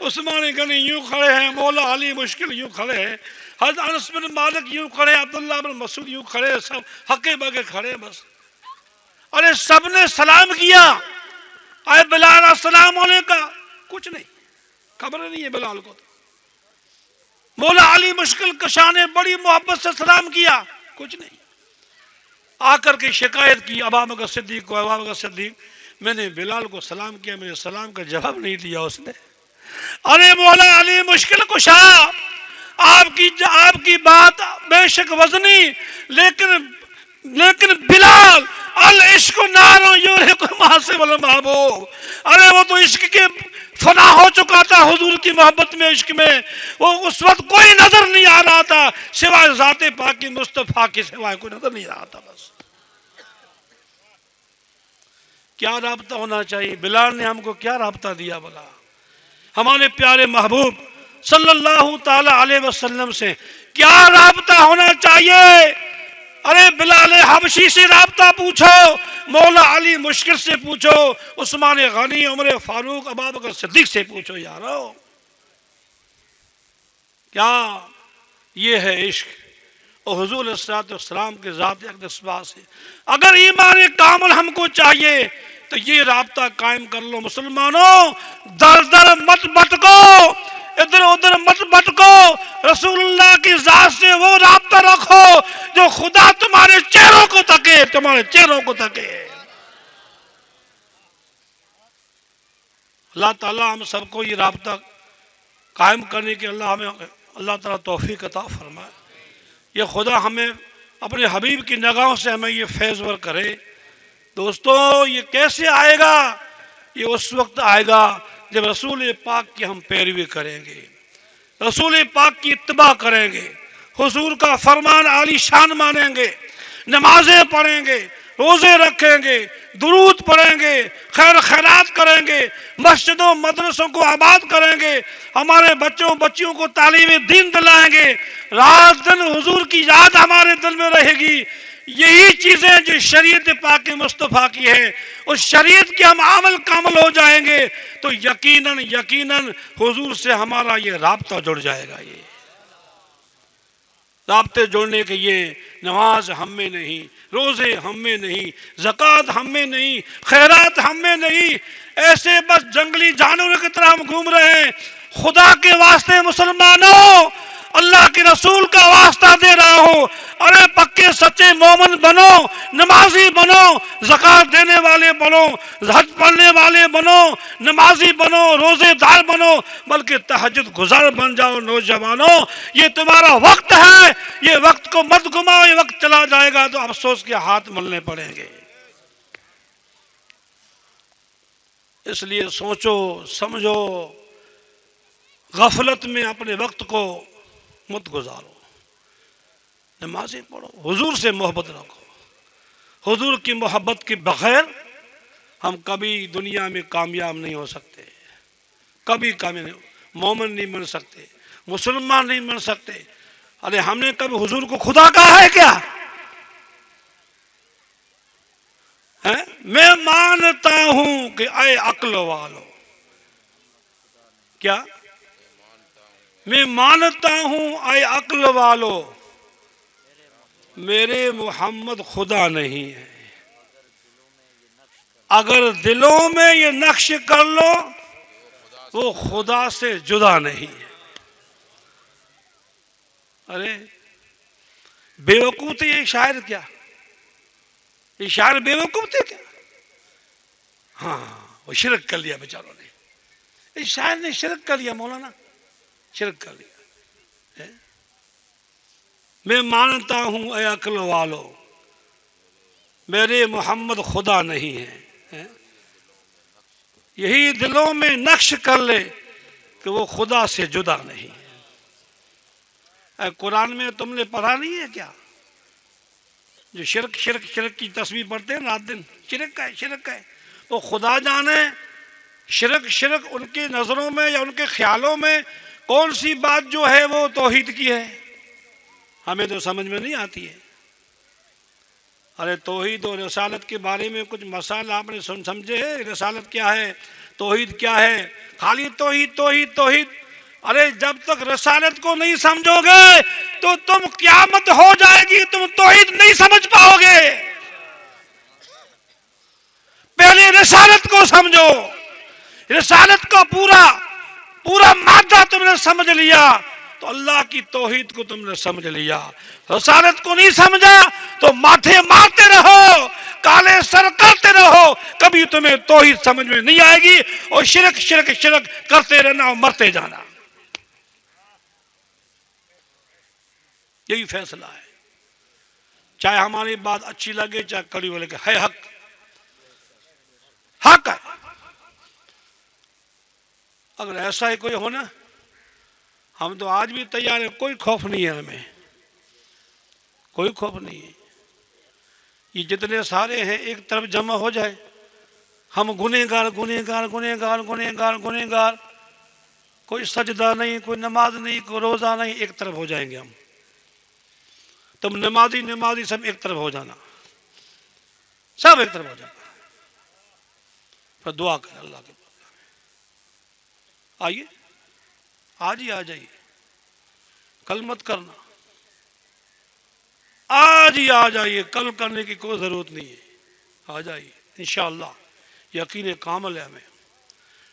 A: عثمان غنی یوں کھڑے ہیں، مولا علی مشکل یوں کھڑے ہیں، حضرت انس بن مالک یوں کھڑے، عبداللہ بن مسعود یوں کھڑے، سب ہکے بگے کھڑے. بس ارے سب نے سلام کیا. اے بلال السلام علیکم. کچھ نہیں، خبر نہیں ہے بلال کو. مولا علی مشکل کشا نے بڑی محبت سے سلام کیا، کچھ نہیں. آ کر کے شکایت کی ابوبکر صدیق کو، ابوبکر صدیق، میں نے بلال کو سلام کیا، میرے سلام کا جواب نہیں دیا اس نے. ارے مولا علی مشکل کشا، آپ کی بات بے شک وزنی، لیکن بلال، العشق نار یورق ما سوى المحبوب. ارے وہ تو عشق کے فنا ہو چکا تھا حضور کی محبت میں، عشق میں. وہ اس وقت کوئی نظر نہیں آ رہا تھا سوائے ذات پاک کی، مصطفیٰ کی سوائے کوئی نظر نہیں آ رہا تھا. بس کیا رابطہ ہونا چاہیے؟ بلال نے ہم کو کیا رابطہ دیا بلا؟ ہمارے پیارے محبوب صلی اللہ تعالی علیہ وسلم سے کیا رابطہ ہونا چاہیے؟ ارے بلال حبشی سے رابطہ پوچھو، مولا علی مشکل سے پوچھو، عثمان غنی، عمر فاروق، ابوبکر صدیق سے پوچھو یارو. کیا یہ ہے عشق؟ اور حضور علیہ السلام کے ذات اقدس سے اگر ایمان کامل ہم کو چاہیے تو یہ رابطہ قائم کر لو مسلمانوں. در در مت بھٹکو، ادھر ادھر مت بھٹکو، رسول اللہ کی ذات سے وہ رابطہ رکھو جو خدا تمہارے چہروں کو تکے، تمہارے چہروں کو تکے. اللہ تعالیٰ ہم سب کو یہ رابطہ قائم کرنے کے اللہ تعالیٰ توفیق عطا فرمائے. یہ خدا ہمیں اپنے حبیب کی نگاہوں سے ہمیں یہ فیض ور کرے. دوستو یہ کیسے آئے گا؟ یہ اس وقت آئے گا جب رسول پاک کی ہم پیروی کریں گے، رسول پاک کی اتباع کریں گے، حضور کا فرمان عالی شان مانیں گے، نمازیں پڑھیں گے، روزے رکھیں گے، درود پڑھیں گے، خیر خیرات کریں گے، مسجدوں مدرسوں کو آباد کریں گے، ہمارے بچوں بچیوں کو تعلیم دین دلائیں گے، رات دن حضور کی یاد ہمارے دل میں رہے گی. یہی چیزیں جو شریعت پاک مصطفیٰ کی ہے، اس شریعت کے ہم عمل کامل ہو جائیں گے تو یقیناً حضور سے ہمارا یہ رابطہ جڑ جائے گا. یہ رابطے جوڑنے کے یہ نماز ہم میں نہیں، روزے ہم میں نہیں، زکوٰۃ ہم میں نہیں، خیرات ہم میں نہیں، ایسے بس جنگلی جانوروں کی طرح ہم گھوم رہے ہیں. خدا کے واسطے مسلمانوں، اللہ کے رسول کا واسطہ دے رہا ہوں، ارے پکے سچے مومن بنو، نمازی بنو، زکوٰۃ دینے والے بنو، حج پڑھنے والے بنو، نمازی بنو، روزے دار بنو، بلکہ تہجد گزار بن جاؤ. نوجوانوں یہ تمہارا وقت ہے، یہ وقت کو مت گماؤ. یہ وقت چلا جائے گا تو افسوس کے ہاتھ ملنے پڑیں گے. اس لیے سوچو سمجھو، غفلت میں اپنے وقت کو مت گزارو، نمازیں پڑھو، حضور سے محبت رکھو. حضور کی محبت کے بغیر ہم کبھی دنیا میں کامیاب نہیں ہو سکتے، کبھی کامیاب نہیں، مومن نہیں بن سکتے، مسلمان نہیں بن سکتے. ارے ہم نے کبھی حضور کو خدا کہا ہے کیا؟ میں مانتا ہوں کہ اے عقل والو، کیا میں مانتا ہوں اے عقل والو، میرے محمد خدا نہیں ہے. اگر دلوں میں یہ نقش کر لو وہ خدا سے جدا نہیں ہے. ارے بیوقوف تھے یہ شاعر، کیا یہ شاعر بیوقوف تھے کیا؟ ہاں وہ شرک کر لیا بیچاروں نے، اس شاعر نے شرک کر لیا، مولانا شرک کر لیا. میں مانتا ہوں اے عقل والو، میرے محمد خدا نہیں ہے. یہی دلوں میں نقش کر لے کہ وہ خدا سے جدا نہیں ہے. قرآن میں تم نے پڑھا نہیں ہے کیا؟ جو شرک شرک شرک کی تسبیح پڑھتے ہیں رات دن، شرک ہے. وہ خدا جانے شرک شرک ان کی نظروں میں یا ان کے خیالوں میں کون سی بات جو ہے وہ توحید کی ہے، ہمیں تو سمجھ میں نہیں آتی ہے. ارے توحید اور رسالت کے بارے میں کچھ مسائل آپ نے سمجھے ہیں؟ رسالت کیا ہے، توحید کیا ہے؟ خالی توحید توحید توحید. ارے جب تک رسالت کو نہیں سمجھو گے تو تم قیامت ہو جائے گی، تم توحید نہیں سمجھ پاؤ گے. پہلے رسالت کو سمجھو، رسالت کا پورا مادہ تم نے سمجھ لیا تو اللہ کی توحید کو تم نے سمجھ لیا. رسالت کو نہیں سمجھا تو ماتھے مارتے رہو، کالے سر کرتے رہو، کبھی تمہیں توحید سمجھ میں نہیں آئے گی اور شرک شرک شرک کرتے رہنا اور مرتے جانا. یہی فیصلہ ہے، چاہے ہماری بات اچھی لگے چاہے کڑی ہو، لگے ہے حق ہے. اگر ایسا ہی کوئی ہونا ہم تو آج بھی تیار ہیں، کوئی خوف نہیں ہے، ہمیں کوئی خوف نہیں ہے. یہ جتنے سارے ہیں ایک طرف جمع ہو جائے، ہم گنہگار گنہگار گنہگار گنہگار گنہگار، کوئی سجدہ نہیں، کوئی نماز نہیں، کوئی روزہ نہیں، ایک طرف ہو جائیں گے ہم. تم نمازی سب ایک طرف ہو جانا، سب ایک طرف ہو جانا، پھر دعا کریں اللہ کے پاس۔ آئیے آج ہی آ جائیے، کل مت کرنا، آج ہی آ جائیے، کل کرنے کی کوئی ضرورت نہیں ہے، آ جائیے انشاءاللہ۔ یقین کامل ہے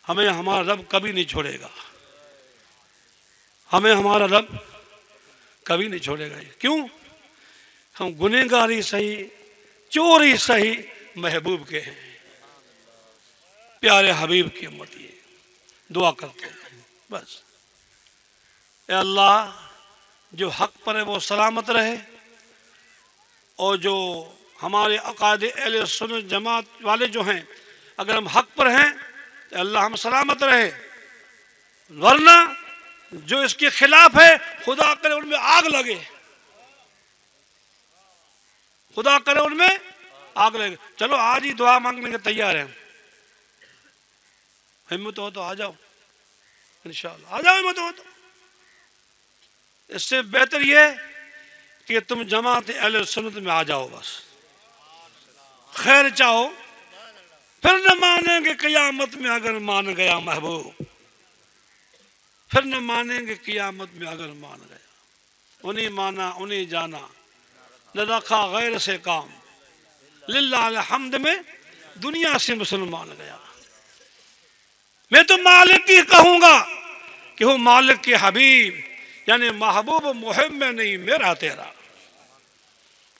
A: ہمیں ہمارا رب کبھی نہیں چھوڑے گا، ہمیں ہمارا رب کبھی نہیں چھوڑے گا۔ کیوں؟ ہم گنہگاری صحیح، چوری صحیح، محبوب کے ہیں، پیارے حبیب کی امتی ہے۔ دعا کرتے ہیں بس، اے اللہ جو حق پر ہے وہ سلامت رہے، اور جو ہمارے عقائد اہل سنت جماعت والے جو ہیں اگر ہم حق پر ہیں تو اللہ ہم سلامت رہے، ورنہ جو اس کے خلاف ہے خدا کرے ان میں آگ لگے، خدا کرے ان میں آگ لگے۔ چلو آج ہی دعا مانگنے کے تیار ہیں، ہمت ہو تو آ جاؤ انشاءاللہ، آ جاؤ ہمت ہو تو۔ اس سے بہتر یہ کہ تم جماعت اہل سنت میں آ جاؤ، بس خیر چاہو، پھر نہ مانیں گے قیامت میں اگر مان گیا محبوب، پھر نہ مانیں گے قیامت میں اگر مان گیا۔ انہیں مانا انہیں جانا، نہ رکھا غیر سے کام، للہ الحمد میں دنیا سے مسلمان گیا۔ میں تو مالک ہی کہوں گا کہ وہ مالک کے حبیب، یعنی محبوب و محب میں نہیں، میرا تیرا۔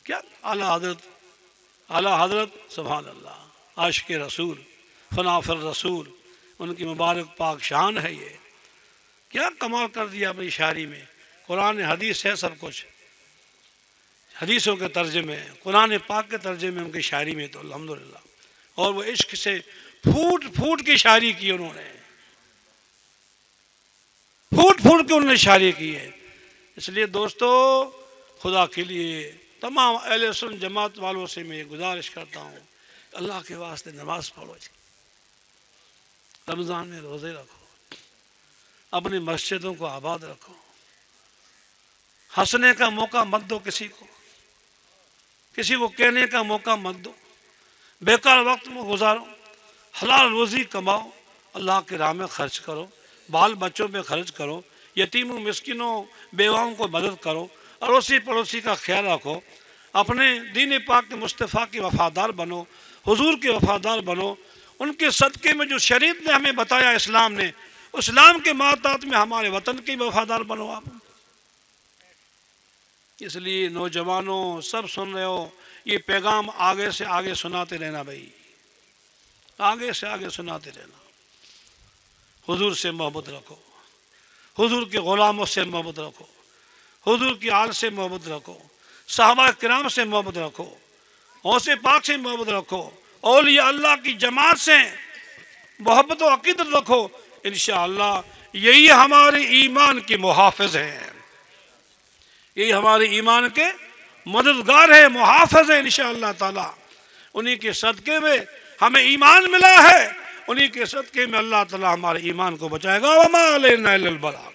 A: کیا اعلیٰ حضرت سبحان اللہ، عاشق رسول، فنا فی الرسول، ان کی مبارک پاک شان ہے۔ یہ کیا کمال کر دیا اپنی شاعری میں، قرآن حدیث ہے سب کچھ، حدیثوں کے ترجمے، قرآن پاک کے ترجمے ان کی شاعری میں تو الحمدللہ، اور وہ عشق سے پھوٹ پھوٹ کی شاعری کی، انہوں نے پھوٹ پھوٹ کے انہوں نے شاعری کی ہے۔ اس لیے دوستو خدا کے لیے تمام اہل سنت جماعت والوں سے میں گزارش کرتا ہوں، اللہ کے واسطے نماز پڑھو، رمضان میں روزے رکھو، اپنی مسجدوں کو آباد رکھو، ہنسنے کا موقع مت دو کسی کو کہنے کا موقع مت دو، بیکار وقت میں گزارو، حلال روزی کماؤ، اللہ کی راہ میں خرچ کرو، بال بچوں پہ خرچ کرو، یتیموں مسکینوں بیواؤں کو مدد کرو، اڑوسی پڑوسی کا خیال رکھو، اپنے دین پاک کے مصطفیٰ کے وفادار بنو، حضور کے وفادار بنو، ان کے صدقے میں جو شریعت نے ہمیں بتایا اسلام نے، اسلام کے ماتحت میں ہمارے وطن کے وفادار بنو آپ۔ اس لیے نوجوانوں سب سن رہے ہو، یہ پیغام آگے سے آگے سناتے رہنا بھائی، آگے سے آگے سناتے رہنا۔ حضور سے محبت رکھو، حضور کے غلاموں سے محبت رکھو، حضور کی آل سے محبت رکھو، صحابہ کرام سے محبت رکھو، غوث پاک سے محبت رکھو، اولیاء اللہ کی جماعت سے محبت و عقیدت رکھو، انشاءاللہ یہی ہمارے ایمان کے محافظ ہیں، یہی ہمارے ایمان کے مددگار ہے، محافظ ہے انشاءاللہ تعالی۔ انہی کے صدقے میں ہمیں ایمان ملا ہے، انہی کے صدقے میں اللہ تعالی ہمارے ایمان کو بچائے گا۔ وما علینا الا البلاغ۔